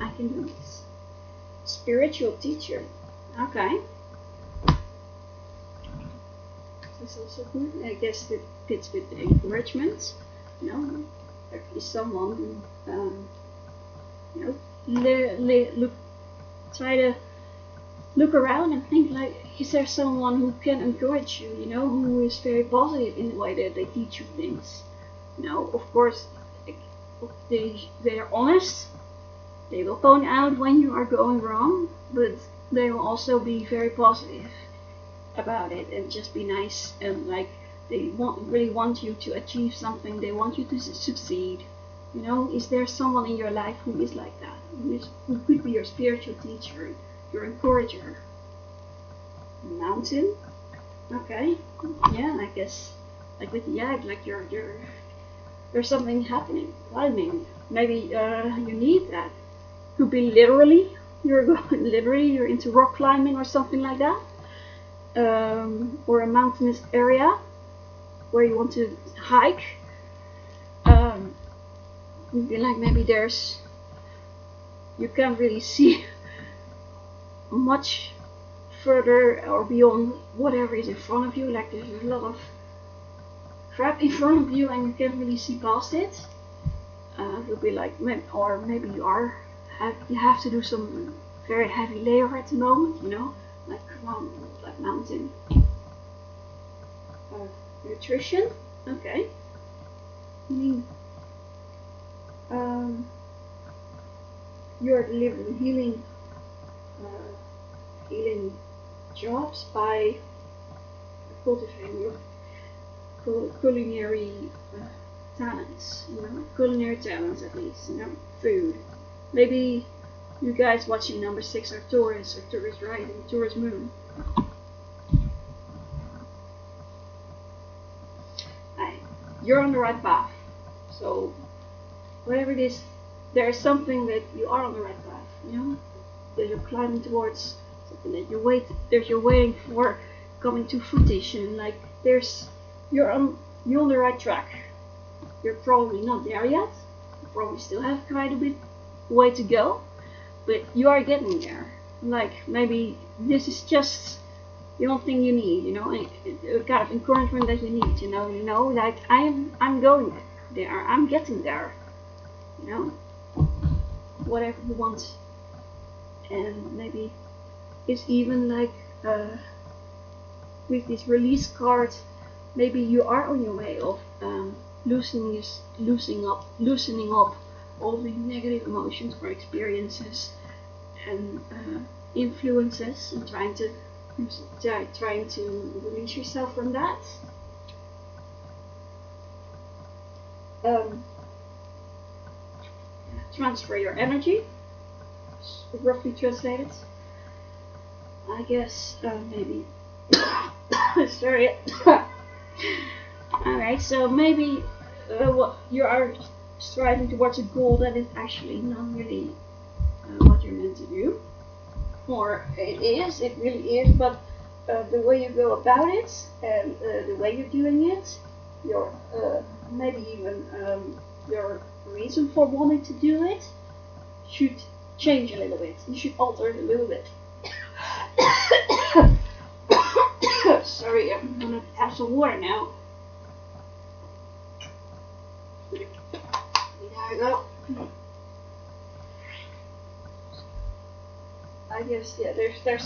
[SPEAKER 1] I can do this. Spiritual teacher, okay. That's also good. I guess it fits with the encouragement, you know, there is someone who, you know, try to look around and think like, is there someone who can encourage you, you know, who is very positive in the way that they teach you things. You know, of course, they are honest, they will point out when you are going wrong, but they will also be very positive about it and just be nice, and like they really want you to achieve something, they want you to succeed. You know, is there someone in your life who is like that, who could be your spiritual teacher, your encourager? Mountain, okay, yeah, I guess like with the egg, like there's something happening, climbing. Maybe you need that. Could be literally you're into rock climbing or something like that, or a mountainous area where you want to hike. Could be like maybe you can't really see much further or beyond whatever is in front of you, like there's a lot of crap in front of you and you can't really see past it. It will be like, or maybe you have to do some very heavy labor at the moment, you know, like mountain. Nutrition, okay. You're delivering healing jobs by cultivating your culinary talents, you know, culinary talents at least, you know, food. Maybe you guys watching number 6 are Taurus rising, Taurus moon. You're on the right path. So whatever it is, there is something that you are on the right path, you know, that you're climbing towards, something that you're waiting for coming to fruition. Like you're on the right track. You're probably not there yet. You probably still have quite a bit way to go, but you are getting there. Like maybe this is just the only thing you need, you know, a kind of encouragement that you need, you know, like I'm going there, I'm getting there, you know, whatever you want. And maybe it's even like with this release card, maybe you are on your way of loosening up all the negative emotions or experiences and influences, and trying to release yourself from that. Transfer your energy, roughly translated. I guess maybe. Sorry. Alright, so maybe what you are striving towards a goal that is actually not really what you're meant to do. Or it really is, but the way you go about it and the way you're doing it, your maybe even your reason for wanting to do it should change a little bit. You should alter it a little bit. Sorry, I'm gonna have some water now. There we go. I guess yeah. There's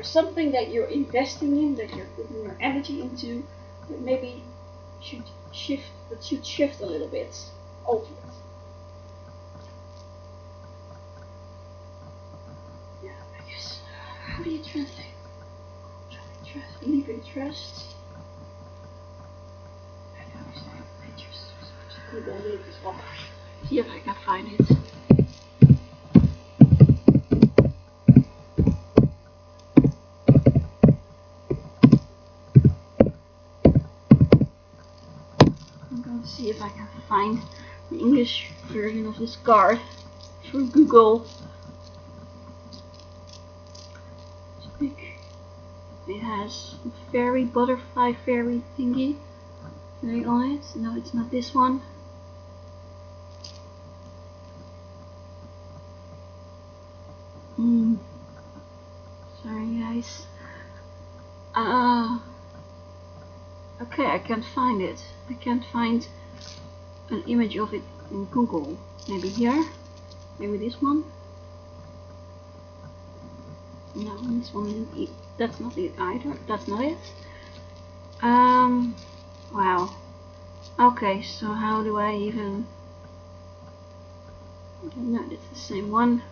[SPEAKER 1] something that you're investing in, that you're putting your energy into, that maybe should shift a little bit, alter it. Yeah, I guess. How do you translate? leave interest. See if I can find it. I'm gonna see if I can find the English version of this card through Google. It has a fairy, butterfly fairy thingy on it. No, it's not this one. Sorry guys. Okay, I can't find it. I can't find an image of it in Google. Maybe here? Maybe this one? No, this one isn't. That's not it either. That's not it. Wow. Okay, so how do I even... No, it's the same one.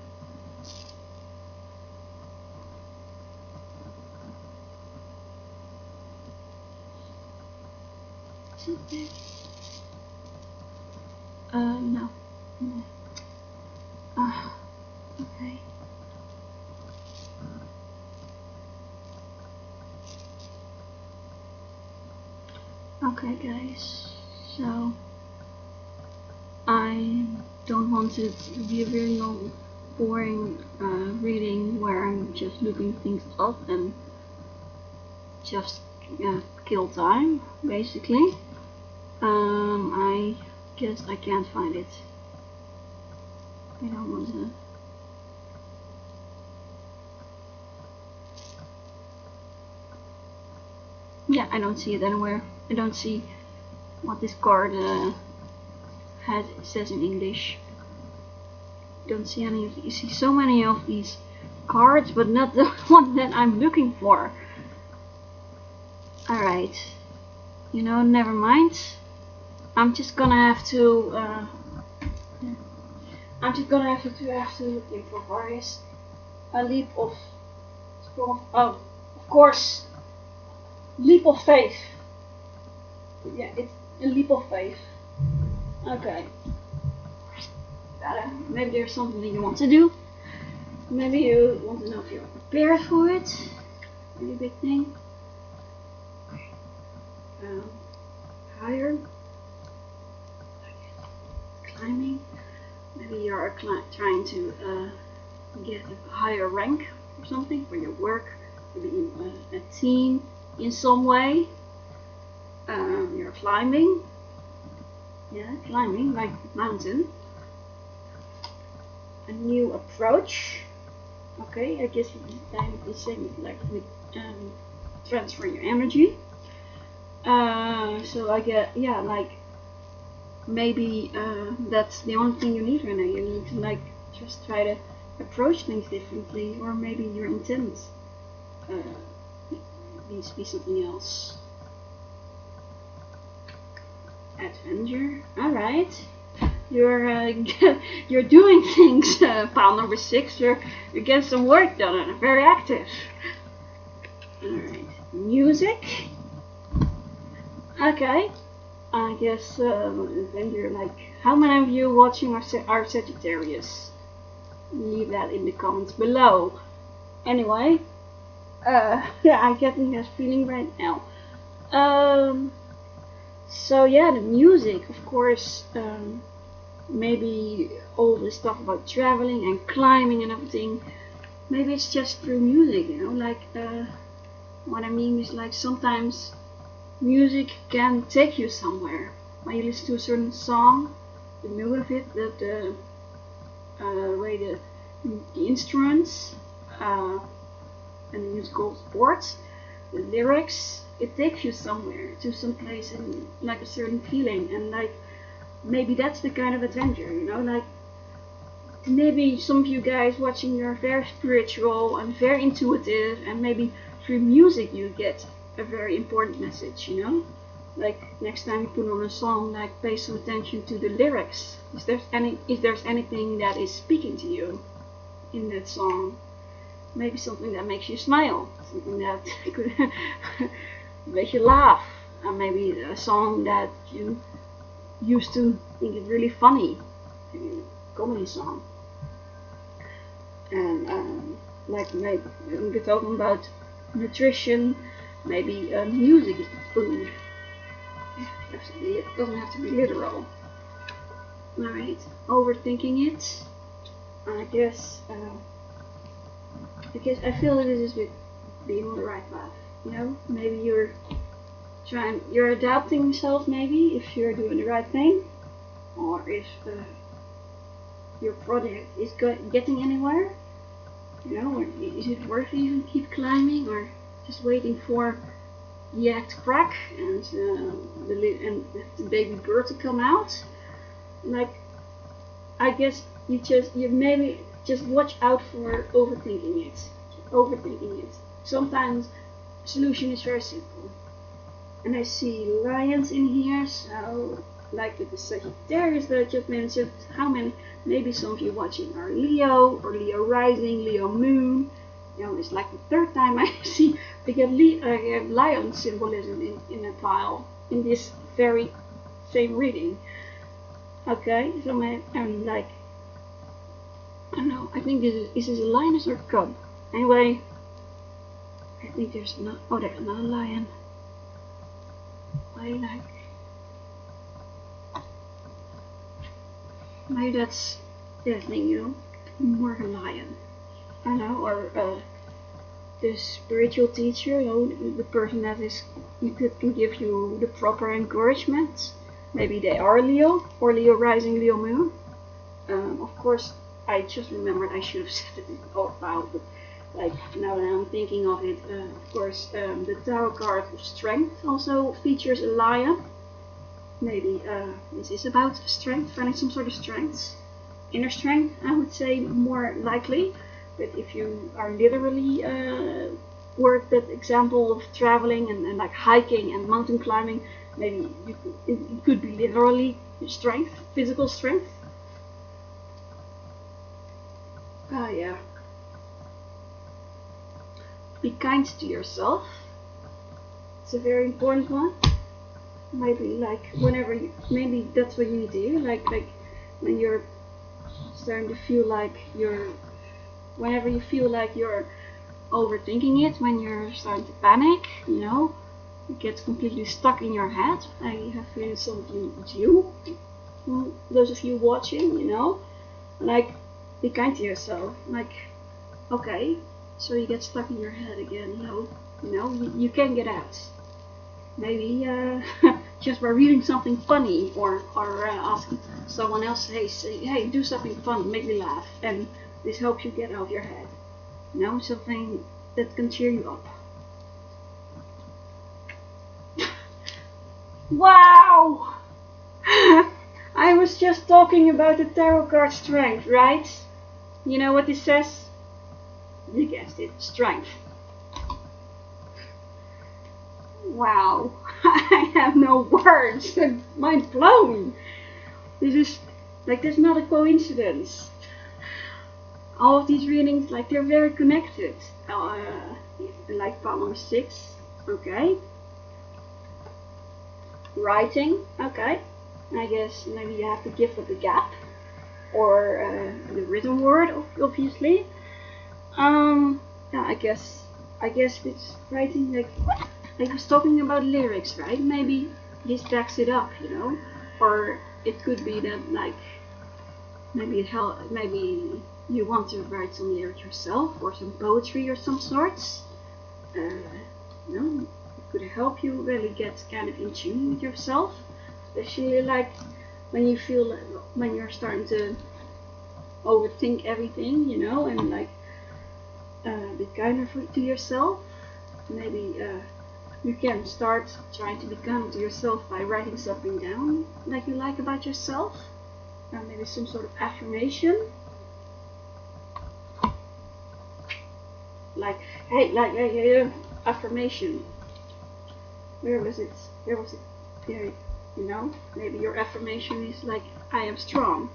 [SPEAKER 1] No. Okay. Okay guys, so I don't want it to be a very long, boring reading where I'm just looking things up and just kill time, basically. I guess I can't find it. I don't want to. Yeah, I don't see it anywhere. I don't see what this card says in English. Don't see any of these. You see so many of these cards, but not the one that I'm looking for. Alright. You know, never mind. I'm just gonna have to improvise a leap of of course, leap of faith. Yeah, it's a leap of faith. Okay. Maybe there's something that you want to do. Maybe you want to know if you're prepared for it. Really big thing. Higher. Climbing. Maybe you're trying to get a higher rank or something for your work. Maybe in a team in some way. You're climbing. Yeah, climbing like a mountain. A new approach. Okay, I guess it's the same like with transferring your energy. So I get, yeah, like maybe that's the only thing you need right now. You need to like just try to approach things differently, or maybe your intent needs to be something else. Adventure. All right. You're you're doing things, pile number 6. You're getting some work done and very active. Alright, music. Okay, I guess then you're like, how many of you watching are Sagittarius? Leave that in the comments below. Anyway, yeah, I'm getting that feeling right now. So yeah, the music, of course. Maybe all this stuff about traveling and climbing and everything, maybe it's just through music, you know, like what I mean is like sometimes music can take you somewhere. When you listen to a certain song, the mood of it, the way the instruments and the musical sports, the lyrics, it takes you somewhere, to some place and like a certain feeling, and like maybe that's the kind of adventure, you know, like maybe some of you guys watching are very spiritual and very intuitive, and maybe through music you get a very important message, you know, like next time you put on a song, like pay some attention to the lyrics. If there's anything that is speaking to you in that song. maybe something that makes you smile, something that could make you laugh, and maybe a song that you used to think is really funny, maybe a comedy song. And like maybe we're talking about nutrition, maybe music is food. It doesn't have to be literal. Alright, overthinking it. I guess I feel that this is with being on the right path. You know, maybe you're adapting yourself. Maybe if you're doing the right thing, or if your project is getting anywhere. You know, or is it worth even keep climbing, or just waiting for the egg to crack and the baby bird to come out? Like, I guess you maybe just watch out for overthinking it. Sometimes the solution is very simple. And I see lions in here, so like with the Sagittarius that I just mentioned, maybe some of you watching are Leo or Leo rising, Leo moon. You know, it's like the third time I see I have lion symbolism in a pile in this very same reading. Okay, so I'm like, I don't know, I think this is a lioness or cub. Anyway, I think there's there's another lion. Maybe that's the thing, you know, more a lion. I don't know, or the spiritual teacher, you know, the person that can give you the proper encouragement. Maybe they are Leo, or Leo rising, Leo moon. Of course, I just remembered I should have said it out loud, but like now that I'm thinking of it, of course, the tarot card of strength also features a lion. Maybe this is about strength, finding some sort of strength, inner strength, I would say more likely. But if you are literally worth that example of traveling and like hiking and mountain climbing, maybe it could be literally strength, physical strength. Yeah. Be kind to yourself. It's a very important one. Maybe like maybe that's what you need to do. Like when you're starting to feel like whenever you feel like you're overthinking it, when you're starting to panic, you know, it gets completely stuck in your head. I have feeling some of you, those of you watching, you know, like be kind to yourself. Like, okay, so you get stuck in your head again, you know, you can get out. Maybe just by reading something funny or asking someone else, hey, do something fun, make me laugh, and this helps you get out of your head. You know, something that can cheer you up. Wow! I was just talking about the tarot card strength, right? You know what this says? You guessed it, strength. Wow, I have no words. I'm mind blown. This is not a coincidence. All of these readings, like they're very connected. Like part number 6, okay. Writing, okay. I guess maybe you have the gift of the gap, or the written word, obviously. Yeah, I guess it's writing like. I was talking about lyrics, right? Maybe this backs it up, you know, or it could be that like maybe you want to write some lyrics yourself or some poetry or some sorts. You know, it could help you really get kind of in tune with yourself, especially like when you feel like, when you're starting to overthink everything, you know, and like be kinder to yourself. Maybe. You can start trying to be kind to yourself by writing something down like you like about yourself. Maybe some sort of affirmation. Like, hey, affirmation. Where was it? There, you know, maybe your affirmation is like, I am strong.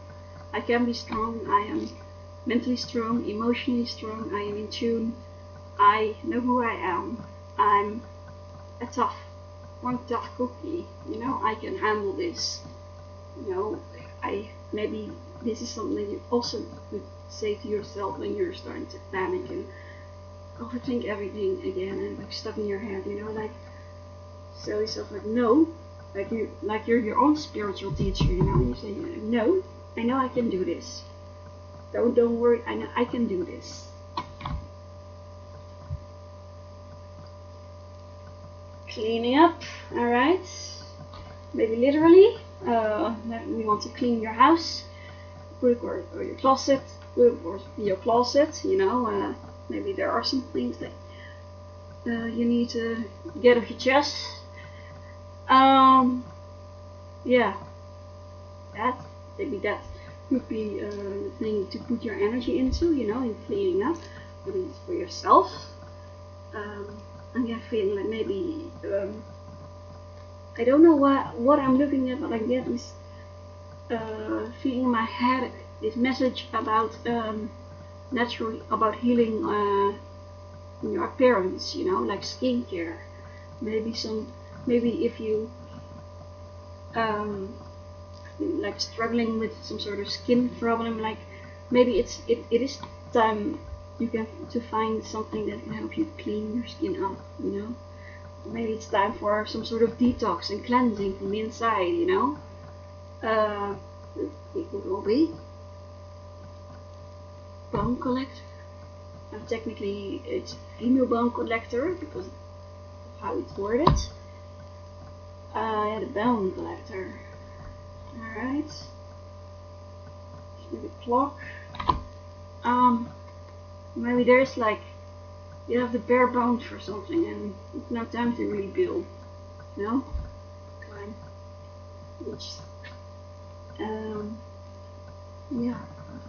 [SPEAKER 1] I can be strong. I am mentally strong, emotionally strong, I am in tune, I know who I am, I'm a one tough cookie, I can handle this, maybe this is something you also could say to yourself when you're starting to panic and overthink everything again and like stuck in your head, like tell yourself like no, like you're your own spiritual teacher, you say no, I know I can do this. Don't worry, I know I can do this. Cleaning up, alright. Maybe literally. We want to clean your house, or your closet, or your closet, maybe there are some things that you need to get off your chest. Yeah, maybe that would be the thing to put your energy into, in cleaning up, but it's for yourself. I'm feeling like maybe I don't know what I'm looking at, but I get this feeling in my head, this message about naturally about healing your appearance, like skincare. Maybe if you like struggling with some sort of skin problem, like maybe it is time to find something that can help you clean your skin up, Maybe it's time for some sort of detox and cleansing from the inside, It would all be bone collector. And technically it's female bone collector because of how it's worded. The bone collector. Alright. Maybe clock. Maybe there's like you have the bare bones for something and it's no time to rebuild. Climb. Which yeah.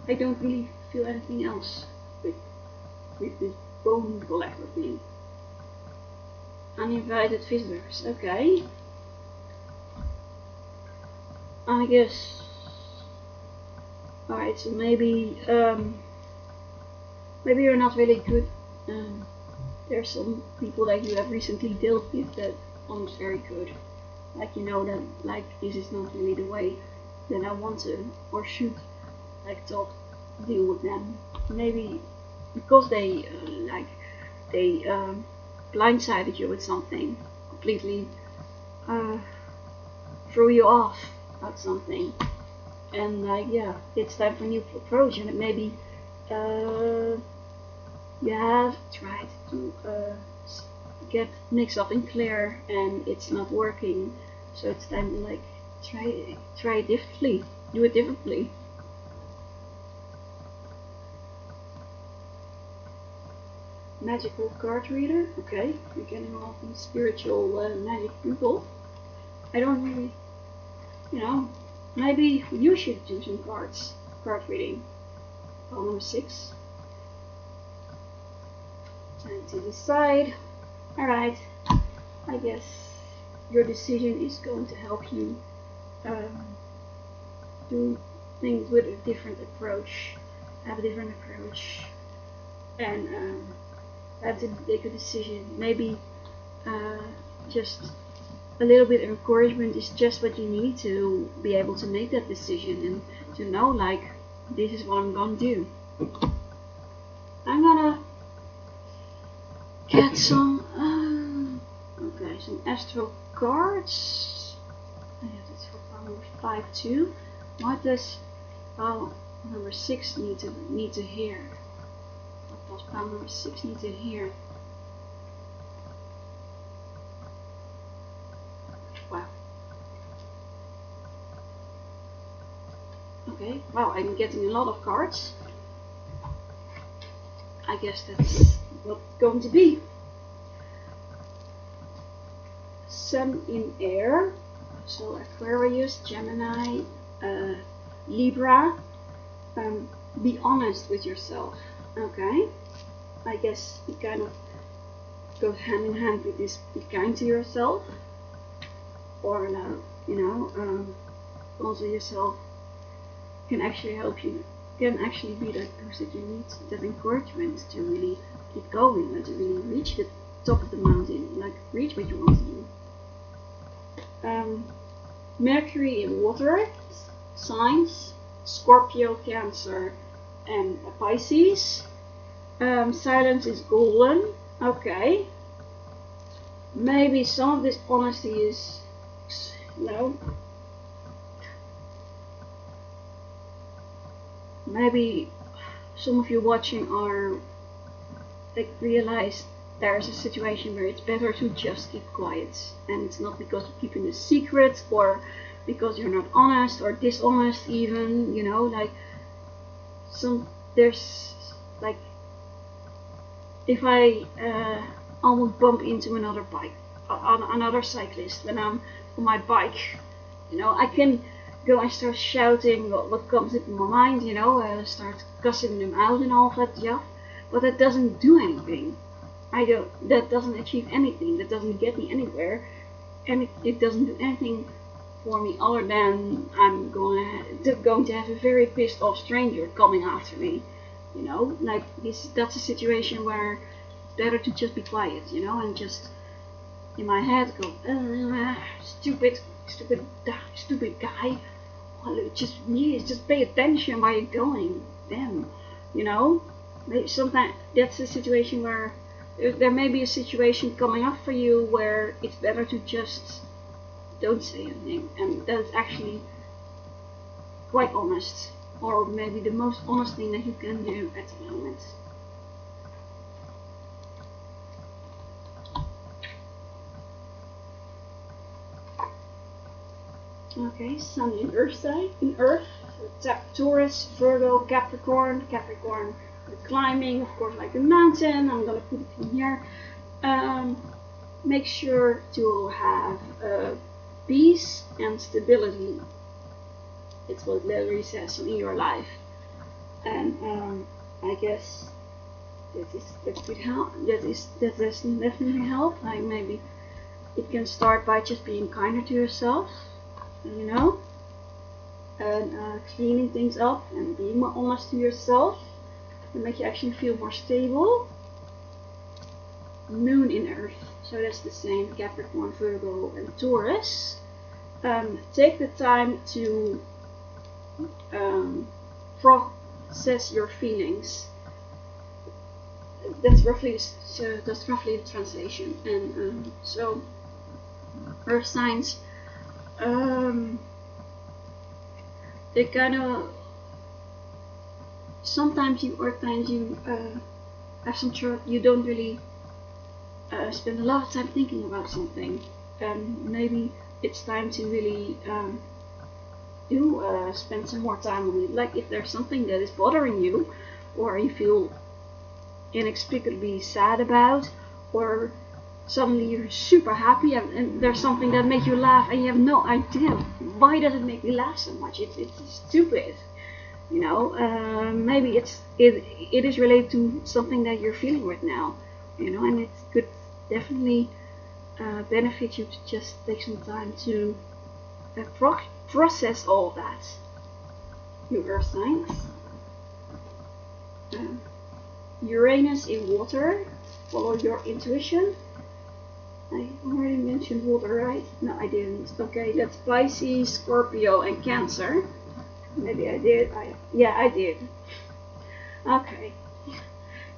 [SPEAKER 1] I don't really feel anything else with this bone collector thing. Uninvited visitors, okay. I guess. Alright, so maybe you're not really good. There's some people that you have recently dealt with that aren't very good. Like that like this is not really the way that I want to or should deal with them. Maybe because they blindsided you with something, completely threw you off about something, and it's time for new approach, and maybe you have tried to get mixed up and clear and it's not working, so it's time to try it differently, do it differently. Magical card reader, okay, you're getting all these spiritual magic people. I don't really, maybe you should do some card reading. Pile number 6. Time to decide. Alright, I guess your decision is going to help you do things with a different approach, have a different approach, and have to make a decision. Maybe just a little bit of encouragement is just what you need to be able to make that decision and to know like this is what I'm gonna do. I'm gonna get some some astro cards. Yeah, that's for pile number 5 too. What does pile number 6 need to hear? What does pile number 6 need to hear? Wow. Okay, wow, I'm getting a lot of cards. I guess that's what's going to be. Sun in air, so Aquarius, Gemini, Libra. Be honest with yourself, okay? I guess it kind of goes hand in hand with this, be kind to yourself, or also yourself can actually help you can actually be that person you need that encouragement to really keep going and to really reach the top of the mountain, like reach what you want to do. Mercury in water signs, Scorpio, Cancer, and Pisces. Silence is golden. Okay. Maybe some of this honesty is, maybe some of you watching are like realize there's a situation where it's better to just keep quiet, and it's not because you're keeping a secret or because you're not honest or dishonest even, like there's like, if I almost bump into another cyclist when I'm on my bike, I can go and start shouting what comes into my mind, start cussing them out and all that stuff, but that doesn't do anything. That doesn't achieve anything, that doesn't get me anywhere, and it doesn't do anything for me other than I'm going to have a very pissed off stranger coming after me, like that's a situation where it's better to just be quiet, and just in my head go, stupid guy, just pay attention where you're going, damn, sometimes that's a situation where there may be a situation coming up for you where it's better to just don't say anything, and that's actually quite honest, or maybe the most honest thing that you can do at the moment. Okay, Sun in Earth side, in Earth, Taurus, Virgo, Capricorn, climbing, of course, like a mountain. I'm gonna put it in here. Make sure to have peace and stability. It's what Larry says in your life, and I guess that could help. That does definitely help. Like maybe it can start by just being kinder to yourself, and cleaning things up and being more honest to yourself, and make you actually feel more stable. Moon in Earth, so that's the same, Capricorn, Virgo, and Taurus. Take the time to process your feelings. That's roughly the translation. And so Earth signs, they kind of sometimes you have some trouble. You don't really spend a lot of time thinking about something, and maybe it's time to really spend some more time on it. Like if there's something that is bothering you, or you feel inexplicably sad about, or suddenly you're super happy and there's something that makes you laugh and you have no idea why does it make me laugh so much. It's stupid, maybe it is related to something that you're feeling right now, and it could definitely benefit you to just take some time to process all of that. Your Earth signs. Uranus in water, follow your intuition. I already mentioned water, right? No, I didn't. Okay, that's Pisces, Scorpio, and Cancer. Maybe I did. Yeah, I did. Okay.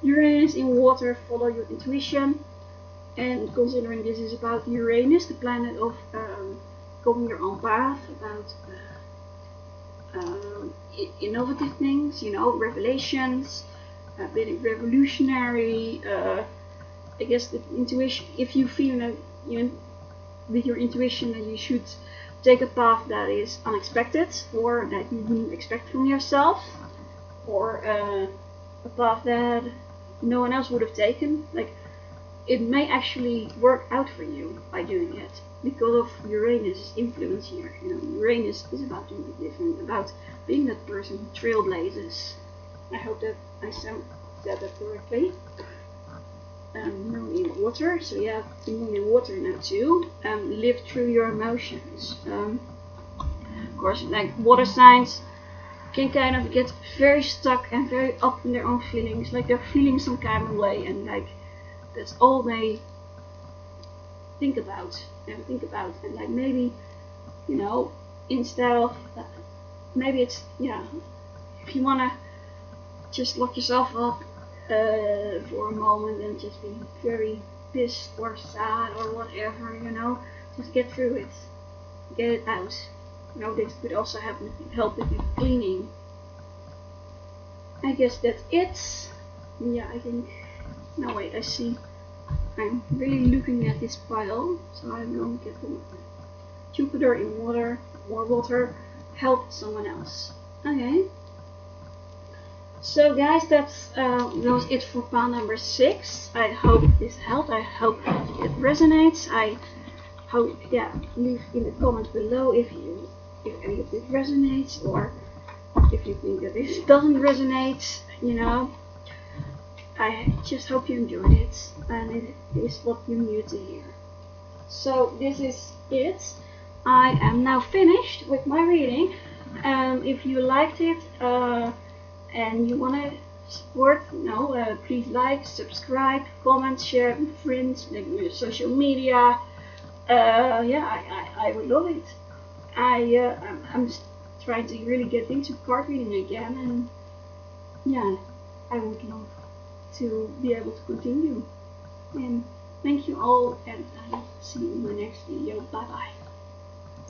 [SPEAKER 1] Uranus in water, follow your intuition. And considering this is about Uranus, the planet of going your own path, about innovative things, revelations, being revolutionary. I guess the intuition, if you feel that with your intuition that you should take a path that is unexpected or that you wouldn't expect from yourself, or a path that no one else would have taken, like it may actually work out for you by doing it because of Uranus' influence here. Uranus is about doing it different, about being that person who trailblazes. I hope that I said that correctly. Moon in water, so you have the moon in water now too. Live through your emotions. Of course, like water signs, can kind of get very stuck and very up in their own feelings, like they're feeling some kind of way, and like that's all they think about and like maybe, you know, instead of maybe it's, yeah, if you want to just lock yourself up for a moment and just be very pissed or sad or whatever, you know, just get through it, get it out. You know, this could also help with cleaning. I guess that's it. Yeah, I think. No, wait, I see. I'm really looking at this pile, so I'm going to get the Jupiter in water, or water, help someone else. Okay. So guys, that was it for pile number 6. I hope this helped. I hope it resonates. I hope, yeah, leave in the comments below if any of this resonates, or if you think that this doesn't resonate, you know. I just hope you enjoyed it, and it is what you need to hear. So this is it. I am now finished with my reading. If you liked it and you want to support, please like, subscribe, comment, share with friends, maybe with social media. I would love it. I'm trying to really get into card reading again, and yeah, I would love to be able to continue. And thank you all, and I'll see you in my next video. Bye bye.